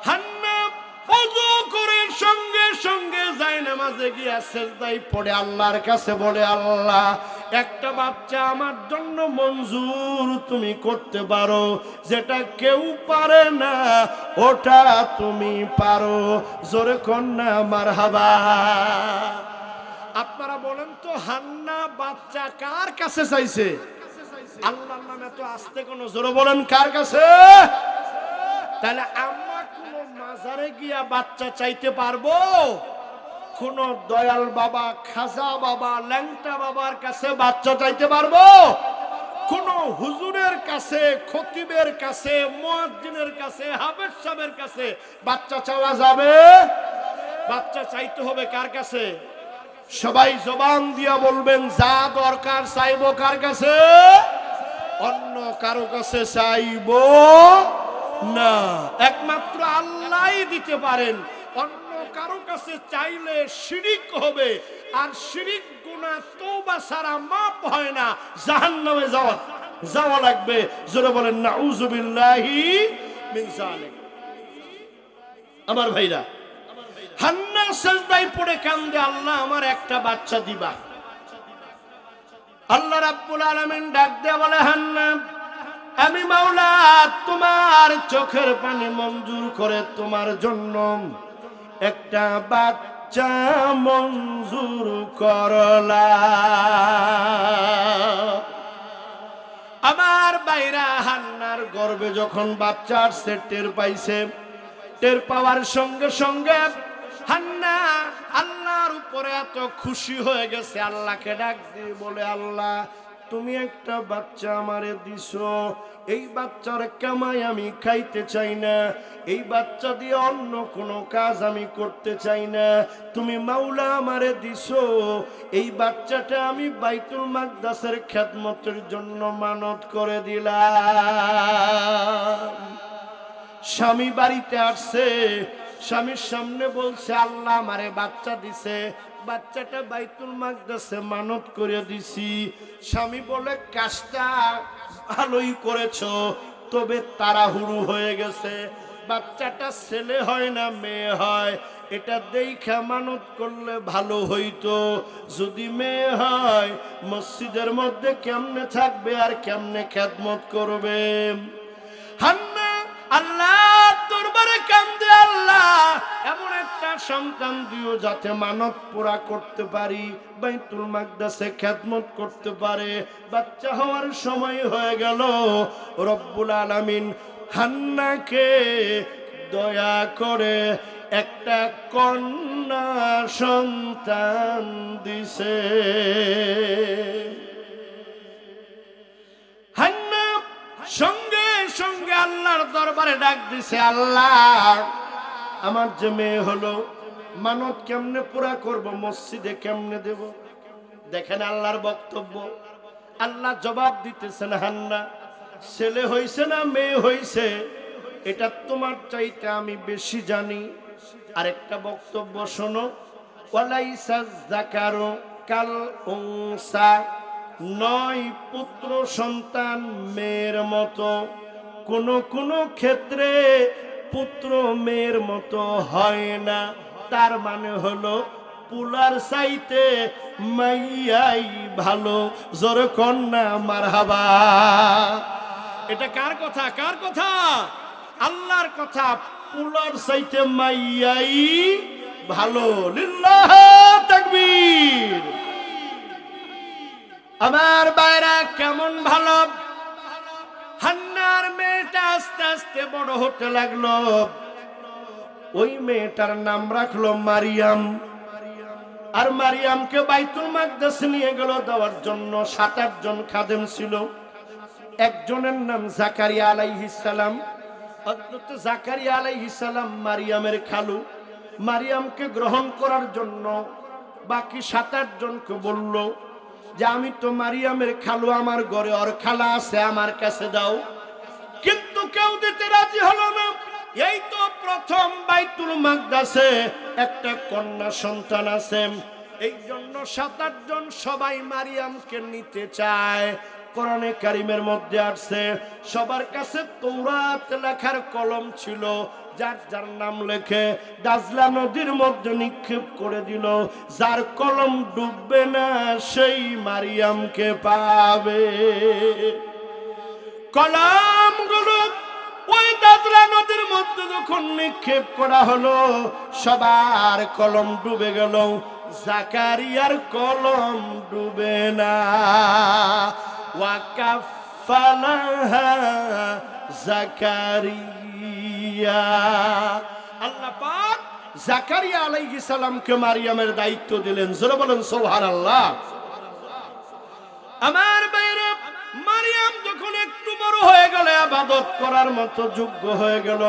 হান্না ওযু করে সঙ্গে সঙ্গে যায় নামাজে গিয়া সিজদায় পড়ে আল্লাহর কাছে বলে, আল্লাহ, একটা বাচ্চা আমার জন্য মঞ্জুর তুমি করতে পারো, যেটা কেউ পারে না ওটা তুমি পারো। জোরে কন্যা মারহাবা। আপনারা বলেন তো, হান্না বাচ্চা কার কাছে চাইছে? আল্লাহর নামে তো আসতে কোন জোরে বলেন, কার কাছে? তাহলে আমরা কোন মাজারে গিয়া বাচ্চা চাইতে পারবো? কোন দয়াল বাবা, খাজা বাবা, ল্যাংটা বাবার কাছে বাচ্চা চাইতে পারবো? কোন হুজুরের কাছে, খতিবের কাছে, মুয়াজ্জিনের কাছে, হাফেজ সাহেবের কাছে বাচ্চা চাওয়া যাবে? বাচ্চা চাইতে হবে কার কাছে? সবাই জবান দিয়া বলবেন, যা দরকার চাইবো কার কাছে? অন্য কারো কাছে চাইবো না। একমাত্র আল্লাহই দিতে পারেন। অন্য কারো কাছে চাইলে শিরিক হবে, আর শিরিক গুনাহ তওবা ছাড়া মাপ হয় না, জাহান্নামে যাওয়া লাগবে। জোরে বলেন নাউযুবিল্লাহি মিন যালিক। আমার ভাইরা, হান্না সিজদায় পড়ে কান্দে, আল্লাহ, আমার একটা বাচ্চা দিবা। আল্লাহ রাব্বুল আলামিন ডাক দেয়া বলে, হান্না, আমি মাওলা তোমার চোখের পানি মঞ্জুর করে তোমার জন্য একটা বাচ্চা মঞ্জুর করলা। আমার বাইরা হান্নার গর্ভে যখন বাচ্চা আসছে টের পাইছে, টের পাওয়ার সঙ্গে সঙ্গে হান্না আল্লাহর উপরে এত খুশি হয়ে গেছে, আল্লাহকে ডাক দিয়ে বলে, আল্লাহ তুমি একটা বাচ্চা আমারে দিছো, এই বাচ্চার কামাই আমি খাইতে চাই না, এই বাচ্চা দিয়ে অন্য কোনো কাজ আমি করতে চাই না, তুমি মাওলা আমারে দিছো, এই বাচ্চাটা আমি বাইতুল মাকদাসের খেদমতের জন্য মানত করে দিলাম। স্বামী বাড়িতে আসছে, স্বামীর সামনে বলছে, আল্লাহ আমারে বাচ্চা দিছে, বাচ্চাটা বাইতুল মাকদাসে মানত করে দিছি। স্বামী বলে, কাজটা ভালোই করেছো, তবে তাড়াহুড়ো হয়ে গেছে, বাচ্চাটা ছেলে হয় না মেয়ে হয় এটা দেখা মানত করলে ভালো হইতো, যদি মেয়ে হয় মসজিদের মধ্যে কেমনে থাকবে আর কেমনে খেদমত করবে। হান্না আল্লাহ দরবারে কান্দে, আল্লাহ এমন একটা সন্তান দিও যাতে মানত পুরা করতে পারি, বাইতুল মাকদাসে খেদমত করতে পারে। বাচ্চা হওয়ার সময় হয়ে গেল, রব্বুল আলামিন হান্নাকে দয়া করে একটা কন্যা সন্তান দিছে। হান্না সঙ্গে সঙ্গে আল্লাহর দরবারে ডাক দিছে, আল্লাহ আমার যে মেয়ে হলো, মানত কেমনে পুরা করব, মসজিদে কেমনে দেব। দেখেন আল্লাহর বক্তব্য, আল্লাহ জবাব দিতেছেন, হান্না ছেলে হইছে না মেয়ে হইছে এটা তোমার চাইতে আমি বেশি জানি। আরেকটা বক্তব্য শোনো, ওয়ালাইসা যাকারু কাল উনসা, নয় পুত্র সন্তান মেয়ের মতো, কোন ক্ষেত্রে পুত্র মেয়ের মতো হয় না। তার মানে হলো পুলার চাইতে মাইয়াই ভালো। জোরে কন্যা মারহাবা। এটা কার কথা? কার কথা? আল্লাহর কথা। পুলার চাইতে মাইয়াই ভালো। লিল্লাহ তাকবীর। আমার বাইরা কেমন ভালো। হান্নার মেয়েটা আস্তে আস্তে বড় হতে লাগলো। ওই মেয়েটার নাম রাখলো মারিয়াম। আর মারিয়ামকে বাইতুল মাকদাস নিয়ে গেল দেওয়ার জন্য। 7-8 জন খাদেম ছিল। একজনের নাম জাকারিয়া আলাইহিস সালাম। হযরত জাকারিয়া আলাইহিস সালাম মারিয়ামের খালু। মারিয়ামকে গ্রহণ করার জন্য বাকি 7-8 জনকে বলল যে আমি তো মারিয়ামের খালু, আমার ঘরে ওর খালা আছে, আমার কাছে দাও। কিন্তু কেউ দিতে রাজি হলো না। এই তো প্রথম বাইতুল মাকদাসে একটা কন্যা সন্তান আছে, এই জন্য 7-8 জন সবাই মারিয়ামকে নিতে চায়। কোরআনে কারিমের মধ্যে আসছে সবার কাছে তৌরাত লেখার কলম ছিল, যার যার নাম লেখে দাজলা নদীর মধ্যে নিক্ষেপ করে দিল। যার কলম ডুববে না সেই মারিয়ামকে পাবে। কলমগুলো ওই দাজলা নদীর মধ্যে যখন নিক্ষেপ করা হলো, সবার কলম ডুবে গেল, জাকারিয়ার কলম ডুবে না। ওয়াকাফালাহা জাকারিয়া। আল্লাহ পাক জাকারিয়া আলাইহিস সালামকে মারিয়ামের দায়িত্ব দিলেন। জোরে বলেন সুবহানাল্লাহ। আমার বাইরে মারিয়াম যখন একটু বড় হয়ে গেল, ইবাদত করার মতো যোগ্য হয়ে গেল,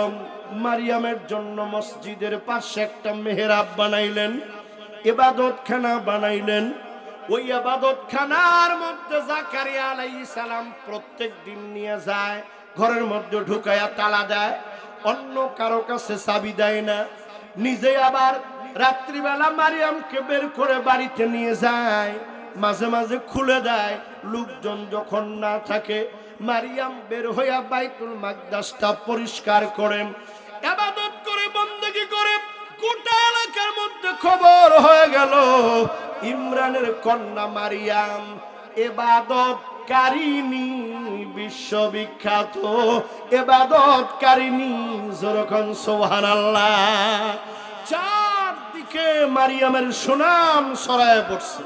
মারিয়ামের জন্য মসজিদের পাশে একটা মেহরাব বানাইলেন, ইবাদতখানা বানাইলেন। ওই ইবাদতখানার মধ্যে জাকারিয়া আলাইহিস সালাম প্রত্যেক দিন নিয়ে যায়, ঘরের মধ্যে ঢুকায়া তালা দেয়, অন্য কারো কাছে চাবি দেয় না। নিজে আবার রাত্রিবেলা মারিয়ামকে বের করে বাড়িতে নিয়ে যায়, মাঝে মাঝে খুলে দেয়। লোকজন যখন না থাকে, মারিয়াম বের হইয়া বাইতুল মাকদাসটা পরিষ্কার করেন, ইবাদত করে, বন্দেগী করে। গোটা এলাকার মধ্যে খবর হয়ে গেল ইমরানের কন্যা মারিয়াম ইবাদতকারিনী, বিশ্ববিখ্যাত ইবাদতকারিনী। যেরকম সুবহানাল্লাহ। চারদিকে যুগে মারিয়ামের সুনাম ছড়ায় পড়ছে।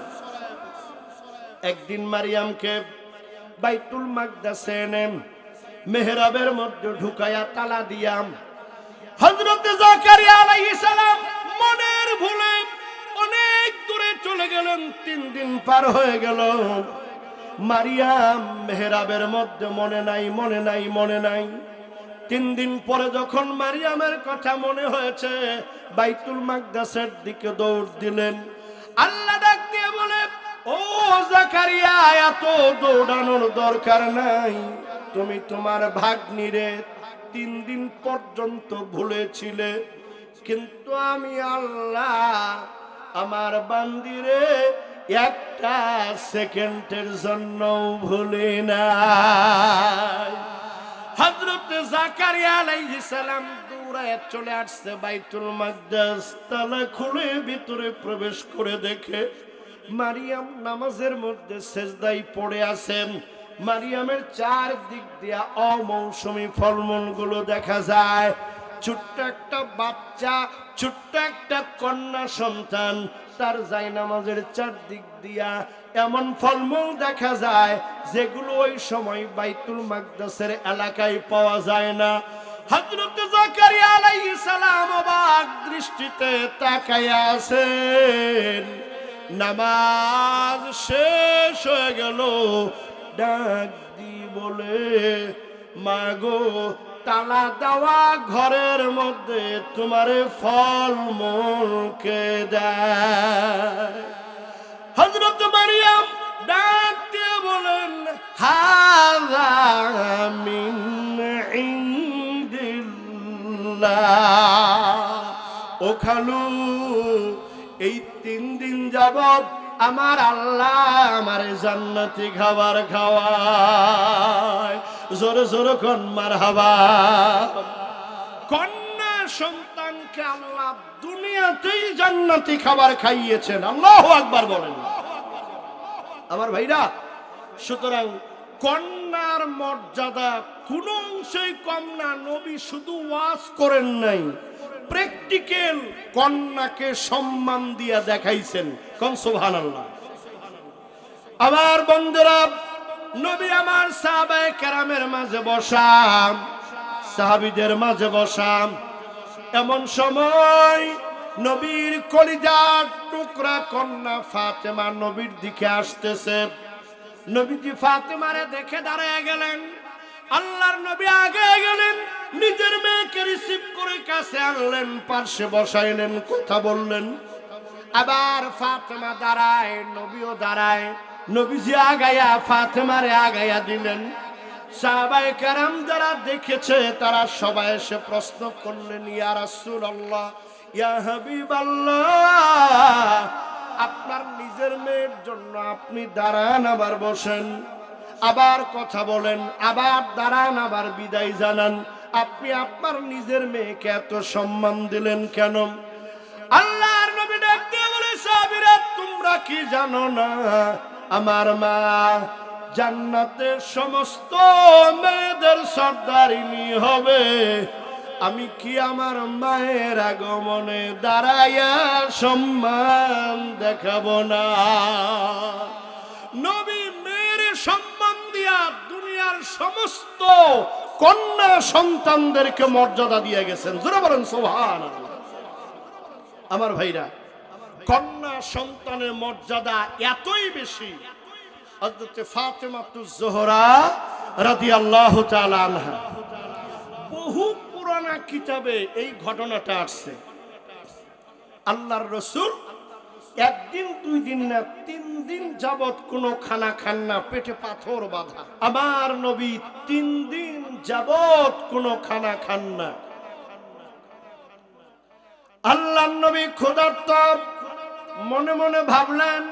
একদিন মারিয়ামকে বাইতুল মাকদাসে এনে মেহরাবের মধ্যে ঢুকায়া তালা দিয়াম হযরত জাকারিয়া আলাইহিস সালাম মনের ভুলে অনেক দূরে চলে গেলেন। 3 দিন পার হয়ে গেল, মারিয়াম মেহরাবের মধ্যে মনে নাই। 3 দিন পরে যখন মারিয়ামের কথা মনে হয়েছে, বাইতুল মাকদাসের দিকে দৌড় দিলেন। আল্লাহ ডাক দিয়ে বলে, ও জাকারিয়া, এত দৌড়ানোর দরকার নাই। তুমি তোমার ভাগ্নিরে 3 দিন পর্যন্ত ভুলেছিলে, কিন্তু আমি আল্লাহ আমার বান্দিরে একটা সেকেন্ডের জন্য ভুলি না। হযরত জাকারিয়া আলাইহিস সালাম দৌড়ায় চলে আসছে বাইতুল মাকদাস। তালা খুলে ভিতরে প্রবেশ করে দেখে মারিয়াম নামাজের মধ্যে সেজদায় পড়ে আছেন। মারিয়ামের চারদিক দিয়া অমৌসুমী ফলমূলগুলো দেখা যায়। ছোট্ট একটা বাচ্চা, ছোট্ট একটা কন্যা সন্তান, তার জায়নামাজের চারদিক দিয়া এমন ফলমূল দেখা যায় যেগুলো ওই সময় বাইতুল মাকদাসের এলাকায় পাওয়া যায় না। হযরত জাকারিয়া আলাইহিস সালাম অবাক দৃষ্টিতে তাকায়া আছেন। নামাজ শেষ হয়ে গেল, ডাক দি বলে, মাগো, তালা দেওয়া ঘরের মধ্যে তোমারে ফলমূল কে দেয়? হযরত মারিয়াম ডাক দিয়ে বলেন, হাযা মিন ইনদিল্লাহ। ও খালু, এই 3 দিন যাবত আমার আল্লাহ আমার জান্নাতি খাবার খাওয়ায়। জোরে জোরে কোন মারহাবা। কন্যা সন্তানকে আল্লাহ দুনিয়াতেই জান্নাতি খাবার খাইয়েছেন। আল্লাহু আকবার বলেন আমার ভাইরা। সুতরাং কন্যার মর্যাদা কোন অংশেই কম না। নবী শুধু ওয়াজ করেন নাই, প্র্যাকটিক্যাল কন্যাকে সম্মান দিয়া দেখাইছেন। কোন সুবহানাল্লাহ। আমার বন্ধুরা, নবী আমার সাহাবায়ে কেরামের মাঝে বসাম, সাহাবীদের মাঝে বসাম। এমন সময় নবীর কলিজার টুকরা কন্যা ফাতেমা নবীর দিকে আসতেছে। নবীজি ফাতেমারে দেখে দাঁড়ায় গেলেন। আল্লাহর নবী আগে গেলেন, নিজের মেয়েকে রিসিভ করে কাছে আনলেন, পাশে বসাইলেন, কথা বললেন। আবার ফাতেমা দাঁড়ায়, নবীও দাঁড়ায়। নবীজি আগায়া ফাতেমারে আগায়া দিলেন। সাহাবায়ে কেরাম যারা দেখেছে তারা সবাই এসে প্রশ্ন করলেন, ইয়া রাসূলুল্লাহ, ইয়া হাবিবাল্লাহ, আপনার নিজের মেয়ের জন্য আপনি দাঁড়ান আবার বসেন, আবার কথা বলেন, আবার দাঁড়ান, আবার বিদায় জানান। আপনি আপনার নিজের মেয়েকে এত সম্মান দিলেন কেন? আল্লাহর নবী ডাক দিয়ে বলে, সাহাবীরা, তোমরা কি জানো না আমার মা জান্নাতের সমস্ত মেয়েদের সর্দারিনী হবে? আমি কি আমার মায়ের আগমনে দাঁড়াইয়া সম্মান দেখাবো না? নবী মেয়ের সম্মান দিয়া দুনিয়ার সমস্ত কন্যা সন্তানদেরকে মর্যাদা দিয়ে গেছেন। জোরে বলেন সুবহানাল্লাহ। আমার ভাইরা, কন্যা সন্তানের মর্যাদা এতই বেশি, হযরত ফাতেমাতুজ জোহরা রাদিয়াল্লাহু তাআলা আনহা, বহু পুরানা কিতাবে এই ঘটনাটা আসছে। আল্লাহর রাসূল 1 দিন 2 দিন না 3 দিন যাবত কোনো খানা খান না, পেটে পাথর বাঁধা। আমার নবী 3 দিন যাবত কোনো খানা খান না। আল্লাহর নবী ক্ষুধার্ত, মনে মনে ভাবলেন,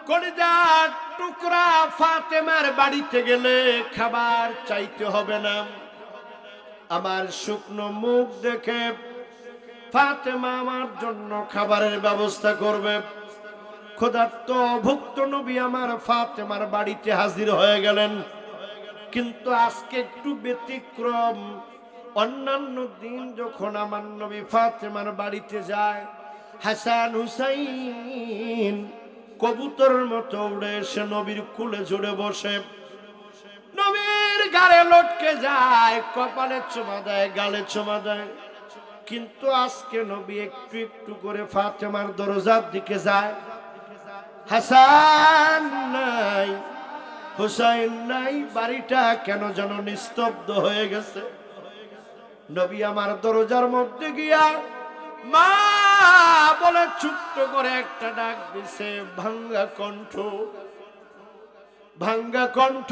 কলিজার টুকরা ফাতেমার বাড়িতে গেলে খাবার চাইতে হবে না। আমার শুকনো মুখ দেখে ফাতেমা আমার জন্য খাবারের ব্যবস্থা করবে। ক্ষুধার্ত ভুক্ত নবী আমার ফাতেমার বাড়িতে হাজির হয়ে গেলেন। কিন্তু আজকে একটু ব্যতিক্রম। অন্যান্য দিন যখন আমার নবী ফাতেমার বাড়িতে যায়, হাসান হুসাইন কবুতরের মতো উড়ে এসে নবীর কুলে জুড়ে বসে, নবীর গালে লটকে যায়, কপালে চুমা দেয়, গালে চুমা দেয়। কিন্তু আজকে নবী একটু একটু করে ফাতেমার দরজার দিকে যায়। হাসান নাই, হুসাইন নাই, বাড়িটা কেন যেন নিস্তব্ধ হয়ে গেছে। নবী আমার দরজার মধ্যে গিয়া মা বলে ছোট্ট করে একটা ডাক দিছে, ভাঙ্গা কণ্ঠ, ভাঙ্গা কণ্ঠ,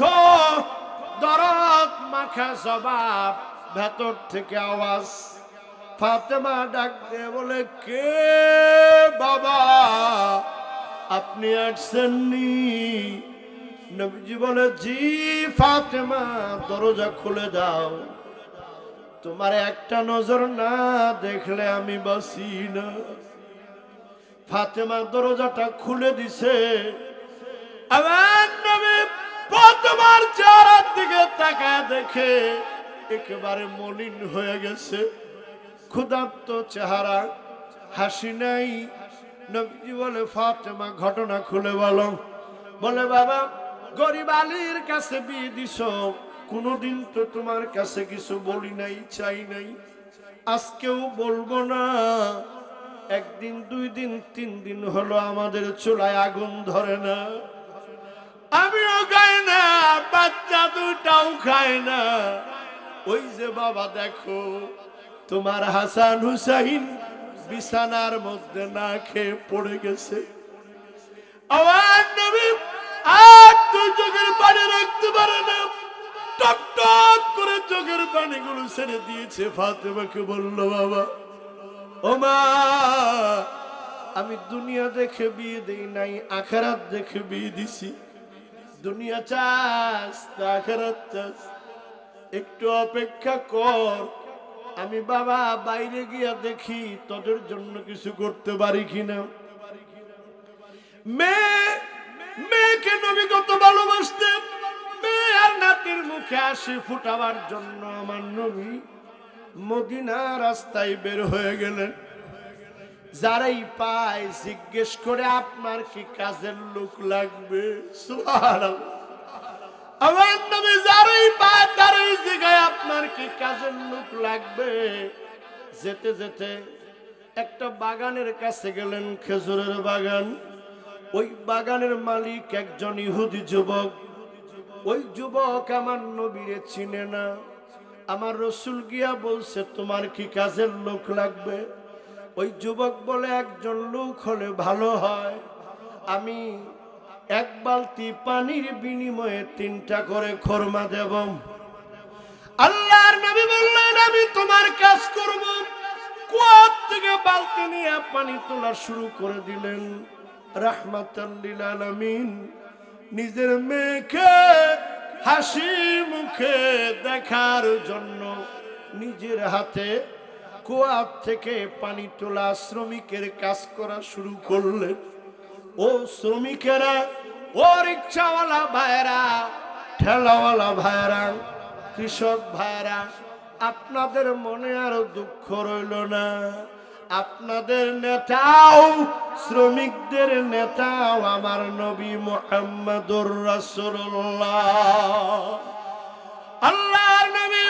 দরদ মাখা জবাব, ভেতর থেকে আওয়াজ। ফাতেমা ডাক দিয়ে বলে, কে বাবা, আপনি আসছেননি? নবীজি বলে, জি ফাতেমা, দরজা খুলে দাও, তোমার একটা নজর না দেখলে আমি বাঁচি না। ফাতেমা দরজাটা খুলে দিছে। আমার নবী ফাতেমার চেহারার দিকে তাকায় দেখে একেবারে মলিন হয়ে গেছে, ক্ষুধার্ত চেহারা, হাসি নাই। নবীজি বলে, ফাতেমা ঘটনা খুলে বলো। বলে, বাবা গরিব আলীর কাছে বিয়ে দিছ, কোনদিন তো তোমার কাছে কিছু বলি নাই, চাই নাই, আজকেও বলবো না। একদিন, 2 দিন, 3 দিন হলো আমাদের চুলায় আগুন ধরে না, আমিও খাই না, বাচ্চা দুটাও খায় না। ওই যে বাবা দেখো, তোমার হাসান হুসাইন বিছানার মধ্যে না খেয়ে পড়ে গেছে। আমার নবী আর 2 চোখের পানি রাখতে পারে না, টপ টপ করে চোখের পানিগুলো ছেড়ে দিয়েছে। ফাতেমাকে বলল, বাবা ও মা, আমি দুনিয়া দেখে বিয়ে দেই নাই, আখিরাত দেখে বিয়ে দিছি। দুনিয়া চাস না আখিরাত চাস? একটু অপেক্ষা কর, আমি বাবা বাইরে গিয়া দেখি তোদের জন্য কিছু করতে পারি কিনা। মেয়েকে নবী কত ভালোবাসতেন। মেয়ে আর নাতির মুখে হাসি ফুটাবার জন্য আমার নবী মদিনা রাস্তায় বের হয়ে গেলেন। যারাই পায় জিজ্ঞেস করে, আপনার কি কাজের লোক লাগবে? সুবহানাল্লাহ। আমার নবী যারাই পায় তারাই জিজ্ঞাসা, আপনার কি কাজের লোক লাগবে? যেতে যেতে একটা বাগানের কাছে গেলেন, খেজুরের বাগান। ওই বাগানের মালিক একজন ইহুদি যুবক। ওই যুবক আমার নবীরে চিনে না। আমার রসুল গিয়া বলছে, তোমার কি কাজের লোক লাগবে? ওই যুবক বলে, একজন লোক হলে ভালো হয়, আমি 1 বালতি পানির বিনিময়ে 3টা করে খরমা দেব। আল্লাহর নবী বললেন, আমি তোমার কাজ করব। কুয়া থেকে বালতি নিয়ে পানি তোলা শুরু করে দিলেন। রাহমাতাল লিল আলামিন নিজের মেয়েকে হাসি মুখে দেখার জন্য নিজের হাতে কুয়া থেকে পানি তোলা শ্রমিকের কাজ করা শুরু করলেন। ও শ্রমিকেরা, ও রিক্সাওয়ালা ভাইরা, ঠেলাওয়ালা ভাইরা, কৃষক ভাইরা, আপনাদের মনে আর দুঃখ রইল না? আপনাদের নেতাও, শ্রমিকদের নেতাও আমার নবী মুহাম্মদুর রাসূলুল্লাহ। আল্লাহর নবী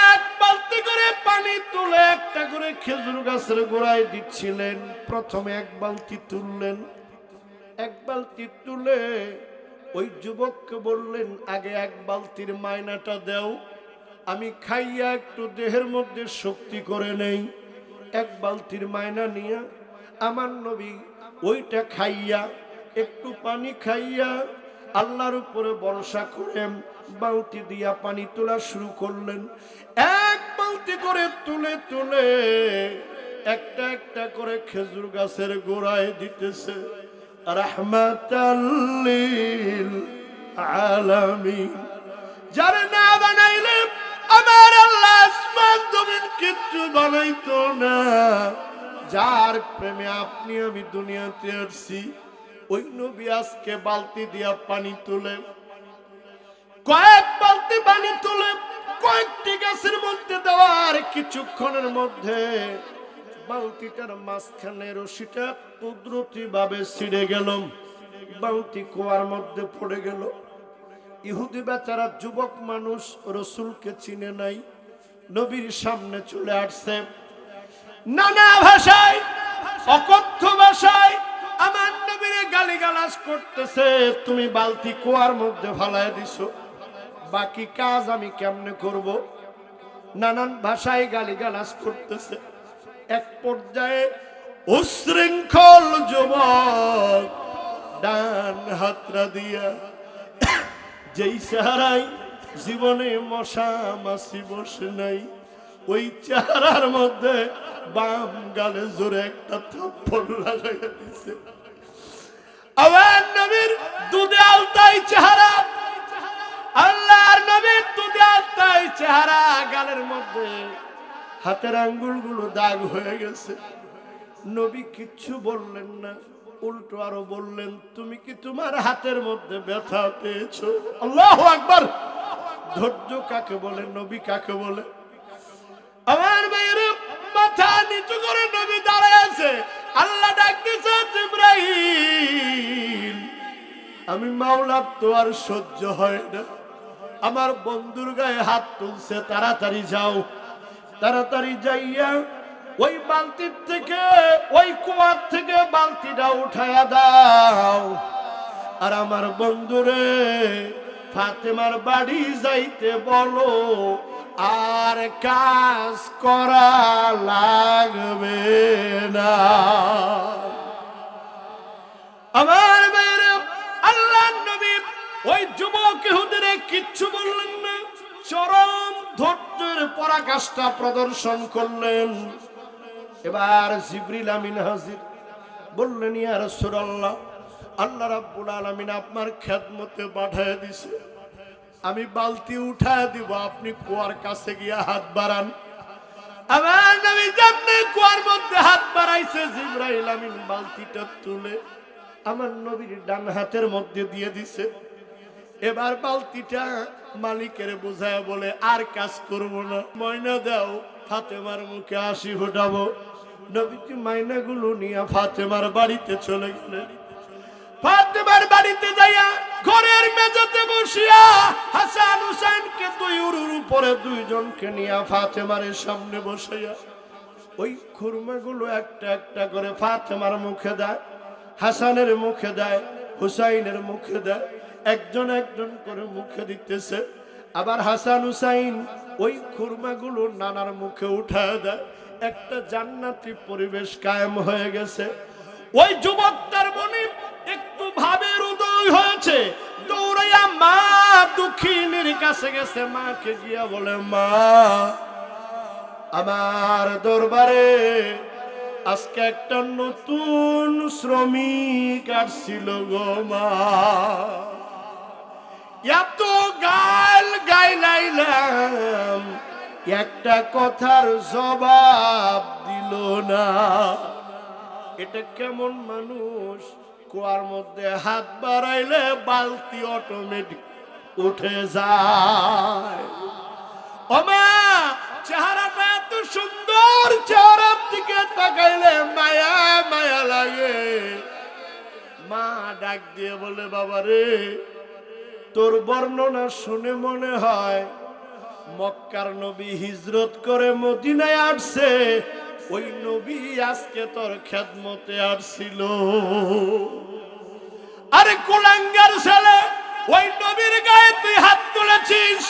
1 বালতি করে পানি তুলে একটা করে খেজুর গাছের গোড়ায় দিচ্ছিলেন। প্রথমে 1 বালতি তুললেন। 1 বালতি তুলে ওই যুবককে বললেন, আগে 1 বালতির মাইনাটা দাও, আমি খাইয়া একটু দেহের মধ্যে শক্তি করে নেই। 1 বালতির মাইনা নিয়ে আমার নবী ওইটা খাইয়া, একটু পানি খাইয়া আল্লাহর উপরে ভরসা করে বালতি দিয়া পানি তোলা শুরু করলেন। 1 বালতি করে তুলে তুলে একটা একটা করে খেজুর গাছের গোড়ায় দিতেছে। রাহমাতাল লিল আলামিন। যারা না বানাইলে আমার আল্লাহ আসমান জমিন কিচ্ছু বানাইতো না। যার প্রেমে আপনি আমি দুনিয়াতে আসছি, ওই নবী আজকে বালতি দিয়া পানি তুলে, কয়েক বালতি পানি তুলে কয়েকটি গাছের মধ্যে দেওয়ার কিছুক্ষণের মধ্যে বালতিটার মাঝখানে রশিটা কুদরতি ভাবে ছিঁড়ে গেল, বালতি কুয়ার মধ্যে পড়ে গেল। ইহুদি বেচারা যুবক মানুষ, রসুলকে চিনে নাই, নবীর সামনে চলে আসছে, নানা ভাষায়, অকথ্য ভাষায় আমার নবীরে গালিগালাজ করতেছে। তুমি বালতি কুয়ার মধ্যে ফালায় দিছো, বাকি কাজ আমি কেমনে করব? নানান ভাষায় গালিগালাজ করতেছে। এক পর্যায়ে উশৃঙ্খল যুবক ডান হাতরা দিয়া, যেই চেহারায় জীবনে মশা মাছি বসে নাই, ওই চেহারার মধ্যে বাম গালে জোরে একটা থাপ্পড় লাগাইয়া দিছে। আমার নবীর দুধে আলতাই চেহারা, আল্লাহর নবীর দুধে আলতাই চেহারা, গালের মধ্যে হাতের আঙ্গুলগুলো দাগ হয়ে গেছে। নবী কিচ্ছু বললেন না, উল্টো আরো বললেন, তুমি কি তোমার হাতের মধ্যে ব্যথা পেয়েছো? আল্লাহু আকবার। ধৈর্য কাকে বলে, নবী কাকে বলে? আমার ভাইয়ের মাথা নিচু করে নবী দাঁড়ায় আছে। আল্লাহ ডাক দিয়েছে, জিবরাইল, আমি মাওলার তো আর সহ্য হয় না, আমার বন্ধুর গায়ে হাত তুলছে, তাড়াতাড়ি যাও, তাড়াতাড়ি যাইয়া ওই বালতির থেকে, ওই কুয়ার থেকে বালতিটা উঠায়া দাও, আর আমার বন্ধুরে ফাতেমার বাড়ি যাইতে বলো, আর কাজ করা লাগবে না। আমার মেয়ের আল্লাহর নবী ওই যুবক ইহুদিরে কিচ্ছু বললেন না, চরম ধৈর্যের পরাকাষ্ঠা প্রদর্শন করলেন। এবার জিবরিল আমিন হাজির, বললেন, ইয়া রাসূলুল্লাহ, আল্লাহ রাব্বুল আলামিন আপনার খেদমতে পাঠিয়ে দিয়েছে, আমি বালতি উঠায় দিব, আপনি কুয়ার কাছে গিয়া হাত বাড়ান। আমার নবী যেমনি কুয়ার মধ্যে হাত বাড়াইছে, জিবরাইল আমিন বালতিটা তুলে আমার নবীর ডান হাতের মধ্যে দিয়ে দিছে। এবার বালতিটা মালিকের বোঝায় বলে, আর কাজ করব না, ময়না দাও, ফাতেমার মুখে হাসি ফোটাবো। নবীজি মাইনাগুলো নিয়ে ফাতেমার বাড়িতে চলে গেলেন। ফাতেমার বাড়িতে যাইয়া ঘরের মেঝেতে বসিয়া হাসান হুসাইনকে দুইয়ের উপরে দুইজনকে নিয়ে ফাতেমার সামনে বসাইয়া ওই খুরমাগুলো একটা একটা করে ফাতেমার মুখে দেয়, হাসানের মুখে দেয়, হুসাইনের মুখে দেয়, একজন একজন করে মুখে দিতেছে। আবার হাসান হুসাইন ওই খুরমাগুলো নানার মুখে উঠায় দেয়। একটা জান্নাতি পরিবেশ কায়েম হয়ে গেছে। ওই যুবকটার মনে একটু ভাবের উদয় হয়েছে, দৌড়াইয়া মা দুঃখিনীর কাছে গেছে, মাকে গিয়া বলে, মা, আমার দরবারে আজকে একটা নতুন শ্রমিক আসছিল গো মা, এত গাল গাইলাইলাম, একটা কথার জবাব দিল না। এটা কেমন মানুষ? কুয়ার মধ্যে হাত বাড়াইলে বালতি অটোমেটিক উঠে যায়। ও মা, চেহারাটা এত সুন্দর, চেহারার দিকে তাকাইলে মায়া মায়া লাগে। মা ডাক দিয়ে বলে, বাবা রে, তোর বর্ণনা শুনে মনে হয় মক্কার নবী হিজরত করে মদিনায় আসছে, ওই নবী আজকে তোর খেদমতে আসছিল। আরে কুলাঙ্গার ছেলে, ওই নবীর গায়ে তুই হাত তুলেছিস,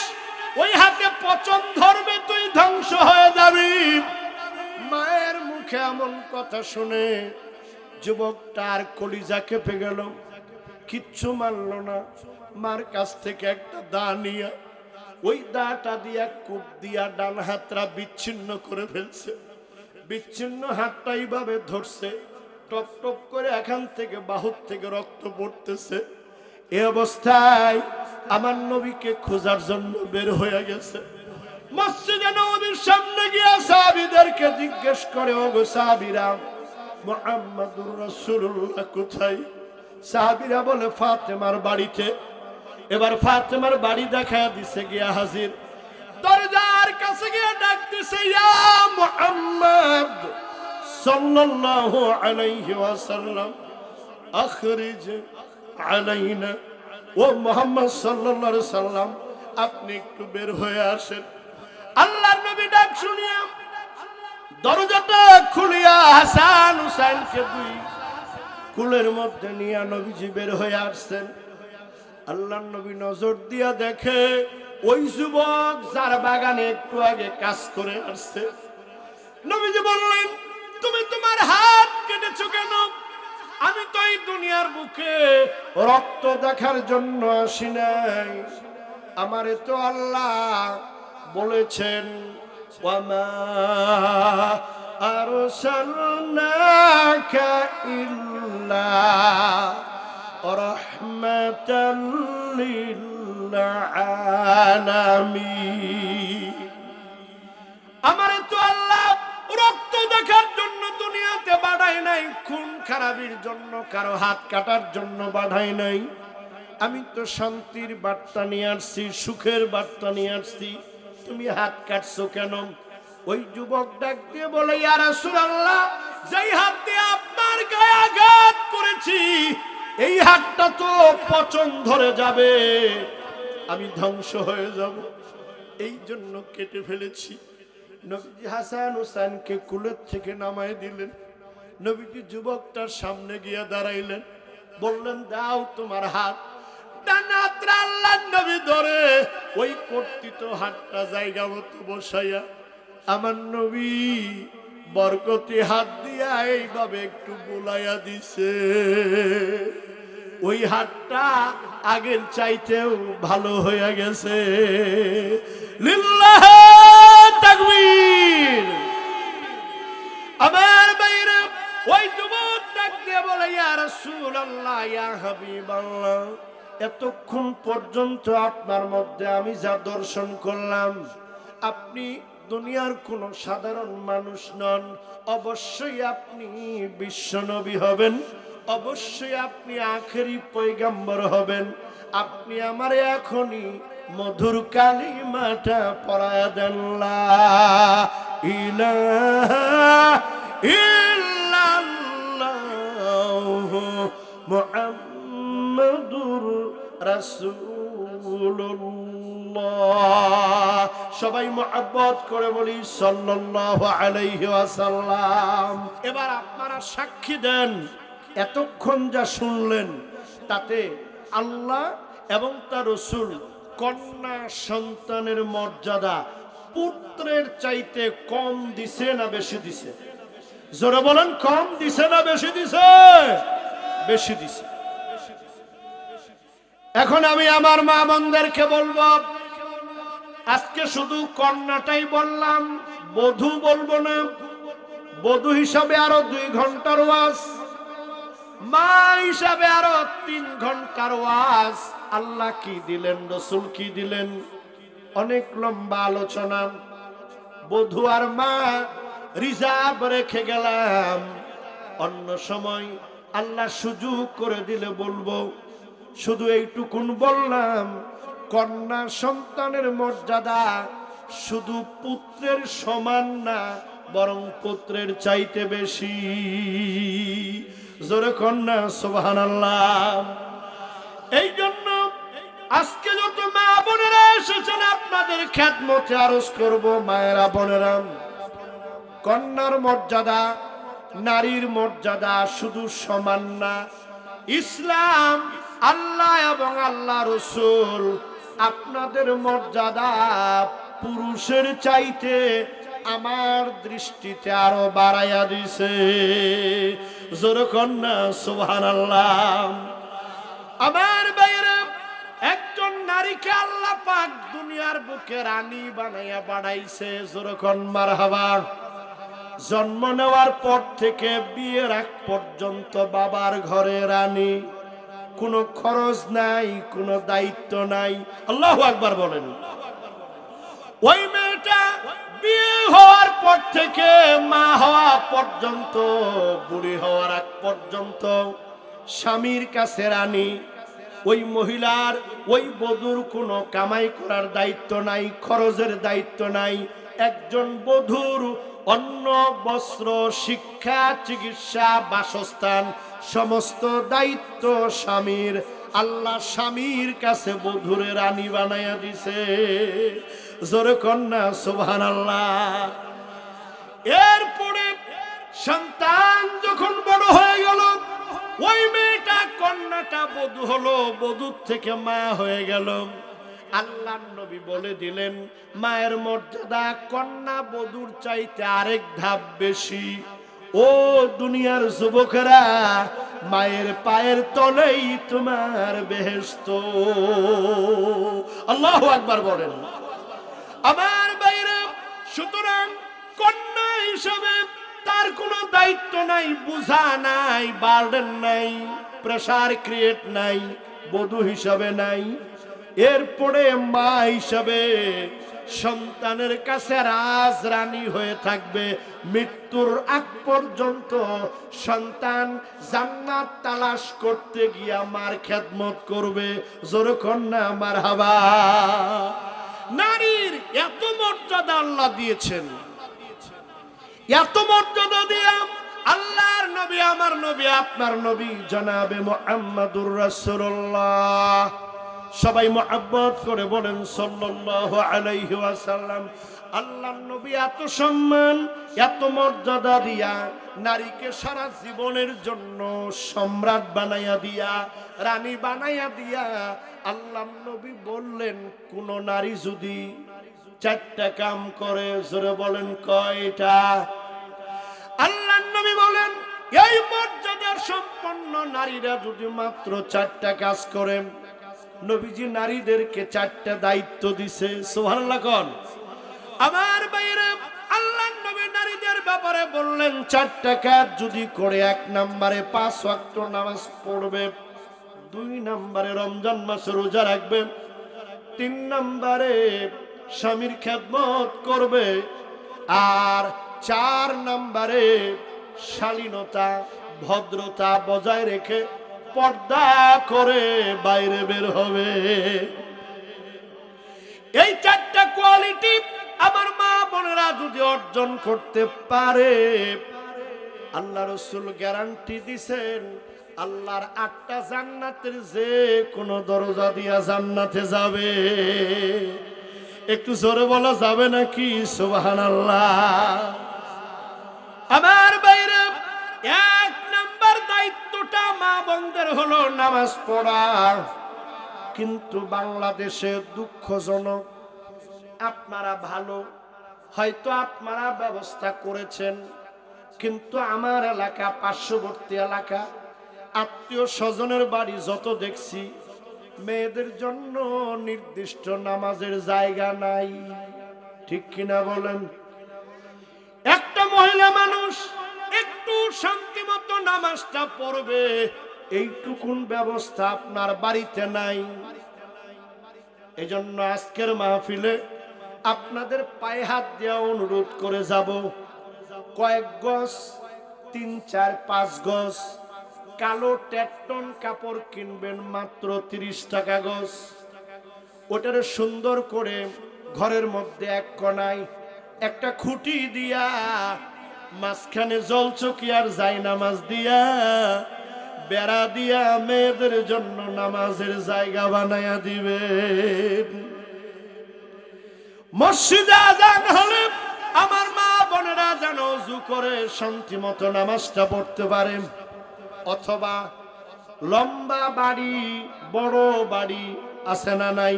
ওই হাতে পচন ধরবে, তুই ধ্বংস হয়ে যাবি। মায়ের মুখে এমন কথা শুনে যুবকটার কলিজা কেঁপে গেল, কিচ্ছু মানল না। মার কাছ থেকে একটা দা নিয়ে ওই দাটা দিয়া কূপ দিয়া ডান হাতটা বিচ্ছিন্ন করে ফেলছে। বিচ্ছিন্ন হাতটা এইভাবে ধরছে, টপ টপ করে এখান থেকে বাহুর থেকে রক্ত পড়তেছে। এই অবস্থায় আমার নবীকে খোঁজার জন্য বের হয়ে গেছে। মসজিদে নববীর সামনে গিয়া সাহাবীদেরকে জিজ্ঞেস করে, ওগো সাহাবীরা, মুহাম্মাদুর রাসূলুল্লাহ কোথায়? সাহাবীরা বলে, ফাতেমার বাড়িতে। এবার ফাতেমার বাড়ি দেখায় দিছে, গিয়া হাজির। দরজার কাছে গিয়ে ডাক দিছে, ইয়া মুহাম্মদ সাল্লাল্লাহু আলাইহি ওয়াসাল্লাম আখরিজ আলাইনা, ও মুহাম্মদ সাল্লাল্লাহু আলাইহি সাল্লাম আপনি একটু বের হয়ে আসেন। আল্লাহর নবী ডাক শুনিয়া দরজাটা খুলিয়া হাসান হুসাইনকে দুই কুলের মধ্যে নিয়ে নবীজি বের হয়ে আসছেন। আল্লাহর নবী নজর দিয়া দেখে ওই যুবক যার বাগানে একটু আগে কাজ করে আসছে। নবীজি বললেন, তুমি তোমার হাত কেটেছো কেন? আমি তো এই দুনিয়ার বুকে রক্ত দেখার জন্য আসি নাই, আমারে তো আল্লাহ বলেছেন ওয়ামা আরসালনাকা ইল্লা রাহমাতাল লিল আলামিন। আমারে তো আল্লাহ রক্ত দেখার জন্য দুনিয়াতে পাঠায় নাই, খুন খারাপির জন্য, কারো হাত কাটার জন্য পাঠায় নাই। আমি তো শান্তির বার্তা নিয়ে আসছি, সুখের বার্তা নিয়ে আসছি, তুমি হাত কাটছো কেন? ওই যুবক ডাক দিয়ে বলে, ইয়া রাসূলুল্লাহ, যেই হাত দিয়ে আপনার গায়ে আঘাত করেছি এই হাতটা তো পচন ধরে যাবে, আমি ধ্বংস হয়ে যাব, এই জন্য কেটে ফেলেছি। নবীজি হাসান হুসাইনকে কুলের থেকে নামায় দিলেন। নবীজি যুবকটার সামনে গিয়া দাঁড়াইলেন, বললেন, দাও তোমার হাত। আল্লাহ নবী ধরে ওই কর্তৃত হাতটা জায়গা মতো বসাইয়া আমার নবী বরকতি হাত দিয়া এইভাবে একটু বুলাইয়া দিছে। ওই হাতটা আগের চাইতেও ভালো হয়ে গেছে। লিল্লাহ তাকবীর। আমার বাইরে ওই যুবক ডাক দিয়ে বলে, ইয়া রাসূলুল্লাহ, ইয়া হাবিবাল্লাহ, এতক্ষণ পর্যন্ত আপনার মধ্যে আমি যা দর্শন করলাম, আপনি দুনিয়ার কোন সাধারণ মানুষ নন, অবশ্যই আপনি বিশ্বনবী হবেন, অবশ্যই আপনি আখেরি পয়গম্বর হবেন। আপনি আমারে এখনই মধুর কালিমাটা পড়ায়া দেন, লা ইলাহা ইল্লাল্লাহু মুহাম্মাদুর রাসূলুল্লাহ। সবাই মুহাব্বত করে বলি সাল্লাল্লাহু আলাইহি ওয়াসাল্লাম। এবার আপনারা সাক্ষী দেন, এতক্ষণ যা শুনলেন তাতে আল্লাহ এবং তার রাসূল কন্যা সন্তানের মর্যাদা পুত্রের চাইতে কম দিছে না বেশি দিছে? জোরে বলেন, কম দিছে না বেশি দিছে? বেশি দিছে। এখন আমি আমার মা বোনদেরকে বলবো, আজকে শুধু কন্যাটাই বললাম, বধূ বলবো না। বধূ হিসাবে আরো 2 ঘন্টার ওয়াজ, মা হিসাবে আরো 3 ঘন্টার ওয়াজ। আল্লাহ কি দিলেন, রাসূল কি দিলেন, অনেক লম্বা আলোচনা। বধূ আর মা রিজার্ভ রেখে গেলাম, অন্য সময় আল্লাহ সুযোগ করে দিলে বলবো। শুধু এইটুকুন বললাম, কন্যা সন্তানের মর্যাদা শুধু পুত্রের সমান না, বরং পুত্রের চাইতে বেশি। জোরে কন্যা সুবহানাল্লাহ। এই জন্য আজকে যত মা বোনেরা এসেছেন আপনাদের খেদমতে আরজ করব, মায়েরা বোনেরা, কন্যার মর্যাদা নারীর মর্যাদা শুধু সমান না। ইসলাম, আল্লাহ এবং আল্লাহ রাসূল আপনাদের মর্যাদা পুরুষের চাইতে আমার দৃষ্টিতে আরো বাড়াইয়া দিছে। জোরে কন্যা সুবহানাল্লাহ। আমার বাইরে একজন নারীকে আল্লাহ পাক দুনিয়ার বুকে রানী বানাইয়া বাড়াইছে। জোরে কন মারহাবা। জন্ম নেওয়ার পর থেকে বিয়ের আগ পর্যন্ত বাবার ঘরে রানী, কোনো খরচ নাই, কোনো দায়িত্ব নাই। আল্লাহু আকবার বলেন। ওই মেয়েটা বিয়ে হওয়ার পর থেকে মা হওয়া পর্যন্ত, বুড়ি হওয়ার আগ পর্যন্ত স্বামীর কাছে রানী। ওই মহিলার, ওই বধূর কোনো কামাই করার দায়িত্ব নাই, খরচের দায়িত্ব নাই। একজন বধূর অন্ন, বস্ত্র, শিক্ষা, চিকিৎসা, বাসস্থান সমস্ত দায়িত্ব স্বামীর। আল্লাহ স্বামীর কাছে বধূরে রানী বানাইয়া দিছে। জোরে কন্যা সুবহানাল্লাহ। এরপরে সন্তান যখন বড় হয়ে গেল, ওই মেয়েটা কন্যাটা বধূ হলো, বধূর থেকে মা হয়ে গেল। আল্লাহর নবী বলে দিলেন, মায়ের মর্যাদা কন্যা বধূর চাইতে আরেক ধাপ বেশি। ও দুনিয়ার যুবকেরা, মায়ের পায়ের তলেই তোমার বেহেশত। আল্লাহু আকবার বলেন। আমার বাইরে সুতরাং কন্যা হিসাবে তার কোনো দায়িত্ব নাই, বোঝা নাই, বার্ডেন নাই, প্রেসার ক্রিয়েট নাই, বধূ হিসাবে নাই। এরপরে মা হিসাবে সন্তানের কাছে রাজরানী হয়ে থাকবে মৃত্যুর আগ পর্যন্ত। সন্তান জান্নাত তালাশ করতে গিয়া মার খেদমত করবে। জোরে কন্যা মারহাবা। নারীর এত মর্যাদা আল্লাহ দিয়েছেন, এত মর্যাদা দিয়া আল্লাহর নবী, আমার নবী, আপনার নবী জনাবে মুহাম্মদুর রাসূলুল্লাহ, সবাই মুহাব্বত করে বলেন সাল্লাল্লাহু আলাইহি ওয়াসাল্লাম। আল্লাহর নবী এত সম্মান, এত মর্যাদা দিয়া নারীকে সারা জীবনের জন্য সম্রাট বানাইয়া দিয়া, রানী বানাইয়া দিয়া আল্লাহর নবী বললেন, কোন নারী যদি 4টা কাম করে, জোরে বলেন কয়টা? আল্লাহর নবী বলেন, এই মর্যাদার সম্পন্ন নারীরা যদি মাত্র 4টা কাজ করে, নবীজি নারীদেরকে 4টা দায়িত্ব দিছে। সুবহানাল্লাহ কোন? আমার বাইরে আল্লাহর নবী নারীদের ব্যাপারে বললেন 4টা কাজ যদি করে, 1 নম্বরে 5 ওয়াক্ত নামাজ পড়বে, 2 নম্বরে রমজান মাসে রোজা রাখবে, 3 নম্বরে স্বামীর খেদমত করবে, আর 4 নম্বরে শালীনতা ভদ্রতা বজায় রেখে পর্দা করে বাইরে বের হবে। এই 4টা কোয়ালিটি আমার মা বোনেরা যদি অর্জন করতে পারে, আল্লাহ রাসূল গ্যারান্টি দিছেন, আল্লাহর 8টা জান্নাতের যে কোন দরজা দিয়া জান্নাতে যাবে। একটু জোরে বলা যাবে নাকি সুবহানাল্লাহ? আমার বাইরে 1 নাম্বার দায়িত্বটা মা বোনদের হলো নামাজ পড়া। কিন্তু বাংলাদেশে দুঃখজনক, আপনারা ভালো হয়তো আপনারা ব্যবস্থা করেছেন, কিন্তু আমার এলাকা, পার্শ্ববর্তী এলাকা, আত্মীয় স্বজনের বাড়ি যত দেখছি, মেয়েদের জন্য নির্দিষ্ট নামাজের জায়গা নাই। ঠিক কিনা বলেন? একটা মহিলা মানুষ একটু শান্তিমতো নামাজটা পড়বে, এইটুকুন ব্যবস্থা আপনার বাড়িতে নাই। এজন্য আজকের মাহফিলে আপনাদের পায়ে হাত দেওয়া অনুরোধ করে যাব, কয়েক গজ, 3, 4, 5 গজ কালো টেকটন কাপড় কিনবেন, মাত্র 30 টাকা গজ। ওটারে সুন্দর করে ঘরের মধ্যে 1 কোণায় একটা খুঁটি দিয়া, মাঝখানে জলচকি আর জায়নামাজ দিয়া, বেড়া দিয়া মেয়েদের জন্য নামাজের জায়গা বানায়া দিবেন। মসজিদে আযান হলে আমার মা বোনেরা যেন ওযু করে শান্তি মতো নামাজটা পড়তে পারে। অথবা লম্বা বাড়ি, বড় বাড়ি আছে না নাই?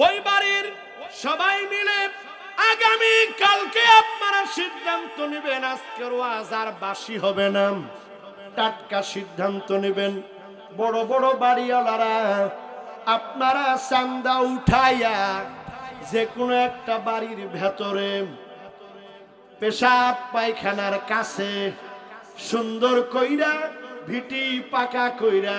ওই বাড়ির সবাই মিলে আগামী কালকে আপনারা সিদ্ধান্ত নেবেন, আজকের ওয়াজ আর বাসি হবে না, টাটকা সিদ্ধান্ত নেবেন। বড় বড় বাড়িওয়ালারা আপনারা চান্দা উঠাইয়া যে কোনো একটা বাড়ির ভেতরে পেশাব পায়খানার কাছে সুন্দর কইরা ভিটি পাকা কইরা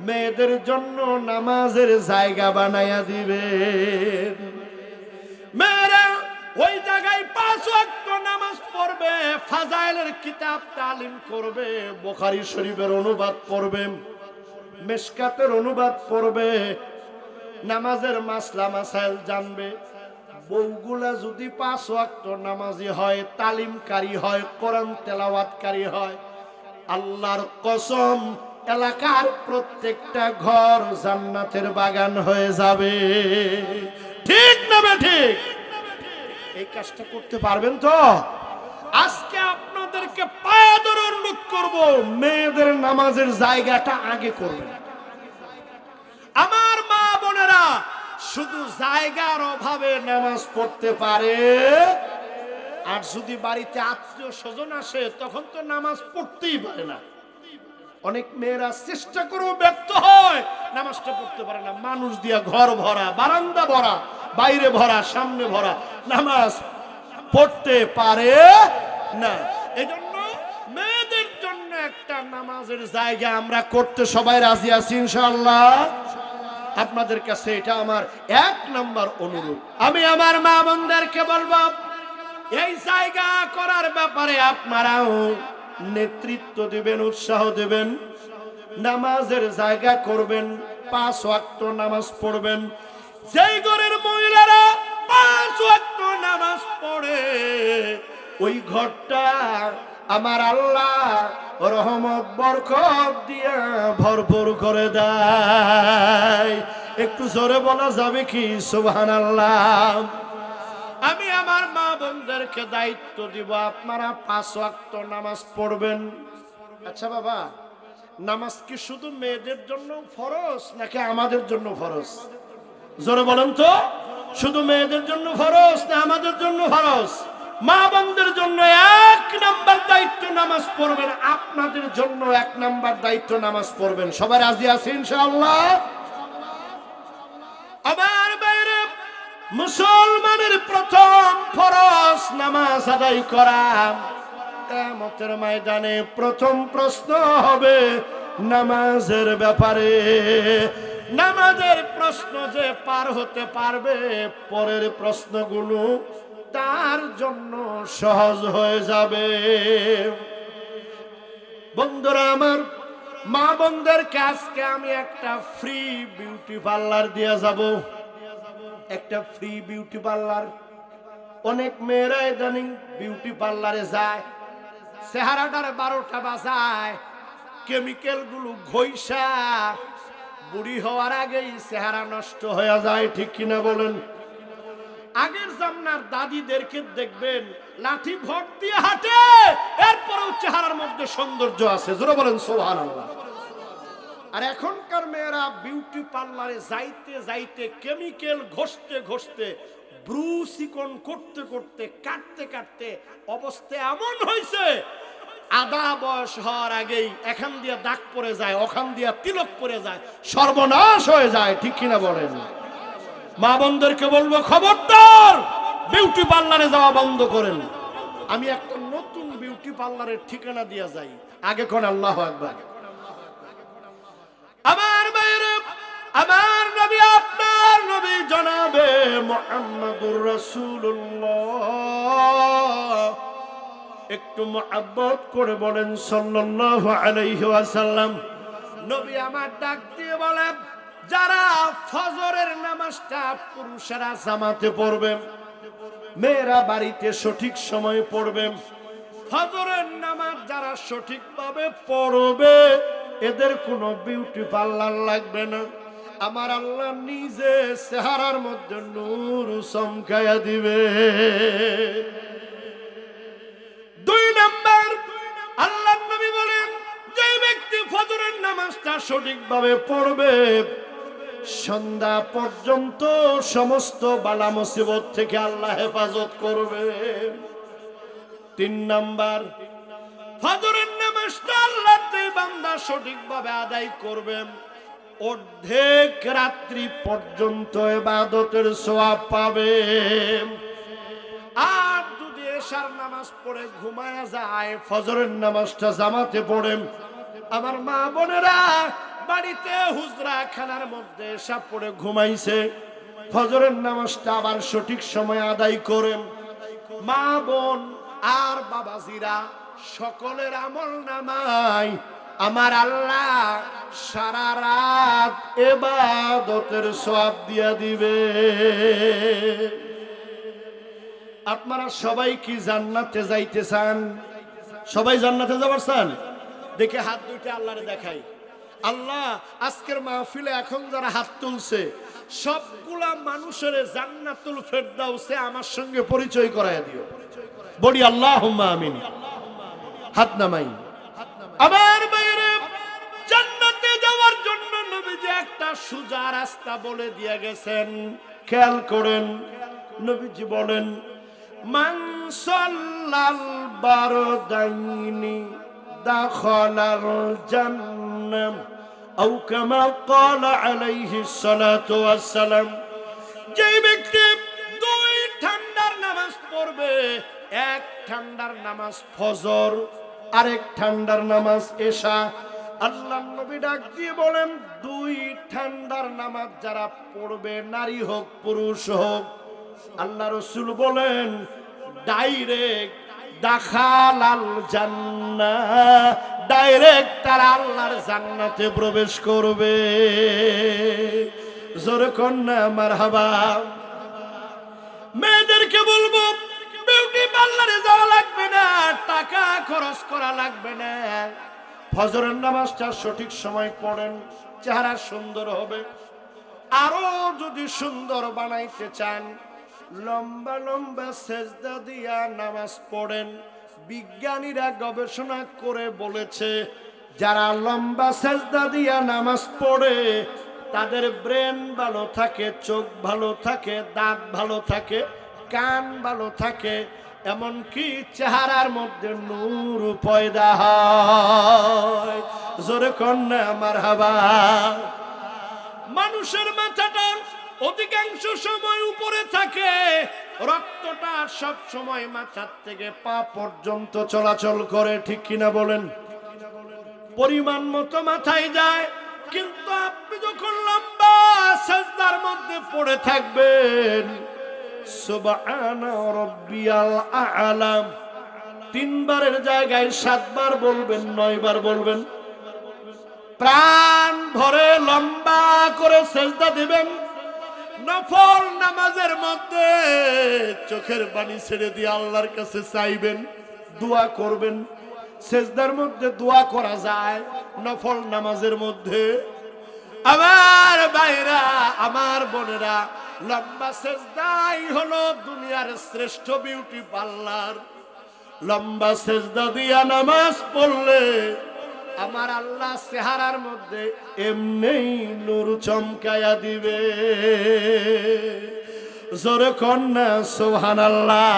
মেয়েদের জন্য নামাজের জায়গা বানায়া দিবেন। মেয়েরা ওই জায়গায় 5 ওয়াক্ত নামাজ পড়বে, ফাজাইলের কিতাব তালিম করবে, বুখারী শরীফের অনুবাদ পড়বে, মিশকাতের অনুবাদ পড়বে, নামাজের মাসলা মাসাইল জানবে, বউগুলা যদি 5 ওয়াক্ত নামাজি হয়, তালিমকারী হয়, কোরআন তেলাওয়াতকারী হয়, আল্লাহর কসম এলাকার প্রত্যেকটা ঘর জান্নাতের বাগান হয়ে যাবে। ঠিক না ঠিক? এই কাজটা করতে পারবেন তো? আজকে আপনাদেরকে পায়ে ধরে অনুরোধ করব, মেয়েদের নামাজের জায়গাটা আগে করবেন। আমার মা বোনেরা শুধু জায়গার অভাবে নামাজ পড়তে পারে, আর যদি বাড়িতে আত্মীয় স্বজন আসে তখন তো নামাজ পড়তেই পারে না। অনেক মেয়েরা চেষ্টা করেও ব্যর্থ হয়, নামাজটা পড়তে পারে না। মানুষ দিয়া ঘর ভরা, বারান্দা ভরা, বাইরে ভরা, সামনে ভরা, নামাজ পড়তে পারে না। এজন্য মেয়েদের জন্য একটা নামাজের জায়গা আমরা করতে সবাই রাজি আছি ইনশাআল্লাহ। আপনাদের কাছে এটা আমার 1 নম্বর অনুরোধ। আমি আমার মা বোনদেরকে বলবো, এই জায়গা করার ব্যাপারে আপনারাও নেতৃত্ব দিবেন, উৎসাহ দিবেন, নামাজের জায়গা করবেন, 5 ওয়াক্ত নামাজ পড়বেন। যেই ঘরের মহিলারা 5 ওয়াক্ত নামাজ পড়ে, ওই ঘরটা আমার আল্লাহ রহমত বরকত দিয়া ভরপুর করে দেয়। একটু জোরে বলা যাবে কি সুবহানাল্লাহ? আমি আমার মা বোনদেরকে দায়িত্ব দিব, আপনারা 5 ওয়াক্ত নামাজ পড়বেন। আচ্ছা বাবা, নামাজ কি শুধু মেয়েদের জন্য ফরজ নাকি আমাদের জন্য ফরজ? জোরে বলেন তো, শুধু মেয়েদের জন্য ফরজ না আমাদের জন্য ফরজ? মা বোনদের জন্য 1 নাম্বার দায়িত্ব নামাজ পড়বেন, আপনাদের জন্য 1 নাম্বার দায়িত্ব নামাজ পড়বেন। সবাই রাজি আছেন ইনশাআল্লাহ? আমার বাইরে মুসলমানের প্রথম ফরজ নামাজ আদায় করা। কিয়ামতের ময়দানে প্রথম প্রশ্ন হবে নামাজের ব্যাপারে। নামাজের প্রশ্ন যে পার হতে পারবে, পরের প্রশ্নগুলো তার জন্য সহজ হয়ে যাবে। বন্ধুরা আমার, মা বোনদেরকে আজকে আমি একটা ফ্রি বিউটি পার্লার দিয়ে যাব। একটা ফ্রি বিউটি পার্লার। অনেক মেয়েরা ইদানিং বিউটি পার্লারে যায়, চেহারাটার 12টা বাজায়, কেমিক্যাল গুলো ঘষা বুড়ি হওয়ার আগেই চেহারা নষ্ট হয়ে যায়। ঠিক কিনা বলেন? আগের জামানার দাদিদেরকে দেখবেন লাঠি ভর দিয়ে হাঁটে, এরপরেও চেহারার মধ্যে সৌন্দর্য আছে। জোরে বলেন সুবহানাল্লাহ। আর এখনকার মেয়েরা বিউটি পার্লারে যাইতে যাইতে, কেমিক্যাল ঘষতে ঘষতে, ব্রু চিকন করতে করতে, কাটতে কাটতে অবস্থা এমন হয়েছে, আধা বয়স হওয়ার আগেই এখান দিয়ে দাগ পড়ে যায়, ওখান দিয়ে তিলক পড়ে যায়, সর্বনাশ হয়ে যায়। ঠিক কিনা বলেন? মা বোনদেরকে বলবো, খবরদার বিউটি পার্লারে যাওয়া বন্ধ করেন। আমি একটা নতুন বিউটি পার্লারের ঠিকানা দিয়ে যাই, আগে কোন আল্লাহু আকবার। আমার বাইরে আমার নবী, আপনার নবী জনাবে মুহাম্মদুর রাসূলুল্লাহ, একটু মুহাব্বত করে বলেন সাল্লাল্লাহু আলাইহি ওয়াসাল্লাম। নবী আমার ডাক দিয়ে বলেন, যারা ফজরের নামাজটা পুরুষেরা জামাতে পড়বে, মেয়েরা বাড়িতে সঠিক সময়ে পড়বে, ফজরের নামাজ যারা সঠিকভাবে পড়বে, এদের কোনো বিউটি পার্লার লাগবে না। আমার আল্লাহ নিজে চেহারার মধ্যে নূর চমকায়া দিবে। 2 নাম্বার, আল্লাহর নবী বলেন, যে ব্যক্তি ফজরের নামাজটা সঠিকভাবে পড়বে, সন্ধ্যা পর্যন্ত সমস্ত বালা মুসিবত থেকে আল্লাহ হেফাজত করবে। 3 নাম্বার, ফজরের নামাজটা আল্লাহর যে বান্দা সঠিকভাবে আদায় করবে, অর্ধেক রাত্রি পর্যন্ত ইবাদতের সওয়াব পাবে। আর যদি এশার নামাজ পড়ে ঘুমায়া যায়, ফজরের নামাজটা জামাতে পড়ে, আমার মা বোনেরা বাড়িতে হুজরা খানার মধ্যে এশা পড়ে ঘুমাইছে, ফজরের নামাজটা আবার সঠিক সময় আদায় করেন, মা বোন আর বাবাজিরা সকলের আমল নামায় আমার আল্লাহ সারা রাত ইবাদতের সওয়াব দিয়া দিবে। আপনারা সবাই কি জান্নাতে যাইতে চান? সবাই জান্নাতে যাবার চান? দেখে হাত দুইটা আল্লাহরে দেখাই। আল্লাহ, আজকের মাহফিলে এখন যারা হাত তুলছে সবগুলা মানুষের জান্নাতুল ফেরদাউসে আমার সঙ্গে পরিচয় করায় দিও। বলি আল্লাহুম্মা আমিন। হাত নামাই। আমার বাইরে জান্নাতে যাওয়ার জন্য নবীজি একটা সোজা রাস্তা বলে দিয়ে গেছেন। খেয়াল করেন, নবীজি বলেন, মান সাল্লাল বারদাইনি দাখালাল জান্নাহ আও কামা ক্বালা আলাইহিস সালাতু ওয়াস সালাম। যে ব্যক্তি দুই ঠান্ডার নামাজ পড়বে, এক ঠান্ডার নামাজ ফজর, আরেক ঠান্ডার নামাজ এশা, আল্লাহর নবী ডাক দিয়ে বলেন, দুই ঠান্ডার নামাজ যারা পড়বে, নারী হোক পুরুষ হোক, আল্লাহ রাসূল বলেন ডাইরেক্ট দাখালাল জান্নাহ, ডাইরেক্ট তারা আল্লাহর জান্নাতে প্রবেশ করবে। জোরে কন্যা মারহাবা। মেয়েদেরকে বলবো, বিউটি পার্লারে যাওয়া লাগবে না, টাকা খরচ করা লাগবে না। ফজরের নামাজটা সঠিক সময় পড়েন, চেহারা সুন্দর হবে। আরো যদি সুন্দর বানাইতে চান, লম্বা লম্বা সেজদা দিয়া নামাজ পড়েন। বিজ্ঞানীরা গবেষণা করে বলেছে, যারা লম্বা সেজদা দিয়া নামাজ পড়ে তাদের ব্রেন ভালো থাকে, চোখ ভালো থাকে, দাঁত ভালো থাকে, কান ভালো থাকে, এমনকি চেহারার মধ্যে নূর পয়দা হয়। জোরে কন্যা মারহাবা। মানুষের মাথাটা অধিকাংশ সময় উপরে থাকে, রক্তটা সব সময় মাথার থেকে পা পর্যন্ত চলাচল করে, ঠিক কিনা বলেন? পরিমাণ মতো মাথায় যায়। কিন্তু আপনি যখন লম্বা সিজদার মধ্যে পড়ে থাকবেন, সুবহানা রাব্বিয়াল আ'লা 3 বারের জায়গায় 7 বার বলবেন, 9 বার বলবেন। প্রাণ ভরে লম্বা করে সিজদা দিবেন। নফল নামাজের মধ্যে চোখের পানি ছেড়ে দিয়ে আল্লাহর কাছে চাইবেন, দোয়া করবেন। সিজদার মধ্যে দোয়া করা যায়, নফল নামাজের মধ্যে। আমার ভাইরা, আমার বোনেরা, লম্বা সিজদাই হলো দুনিয়ার শ্রেষ্ঠ বিউটি পার্লার। লম্বা সিজদা দিয়া নামাজ পড়লে আমার আল্লাহ চেহারার মধ্যে এমনি নূর চমকায়া দিবে। জোরে কন্যা সুবহানাল্লাহ।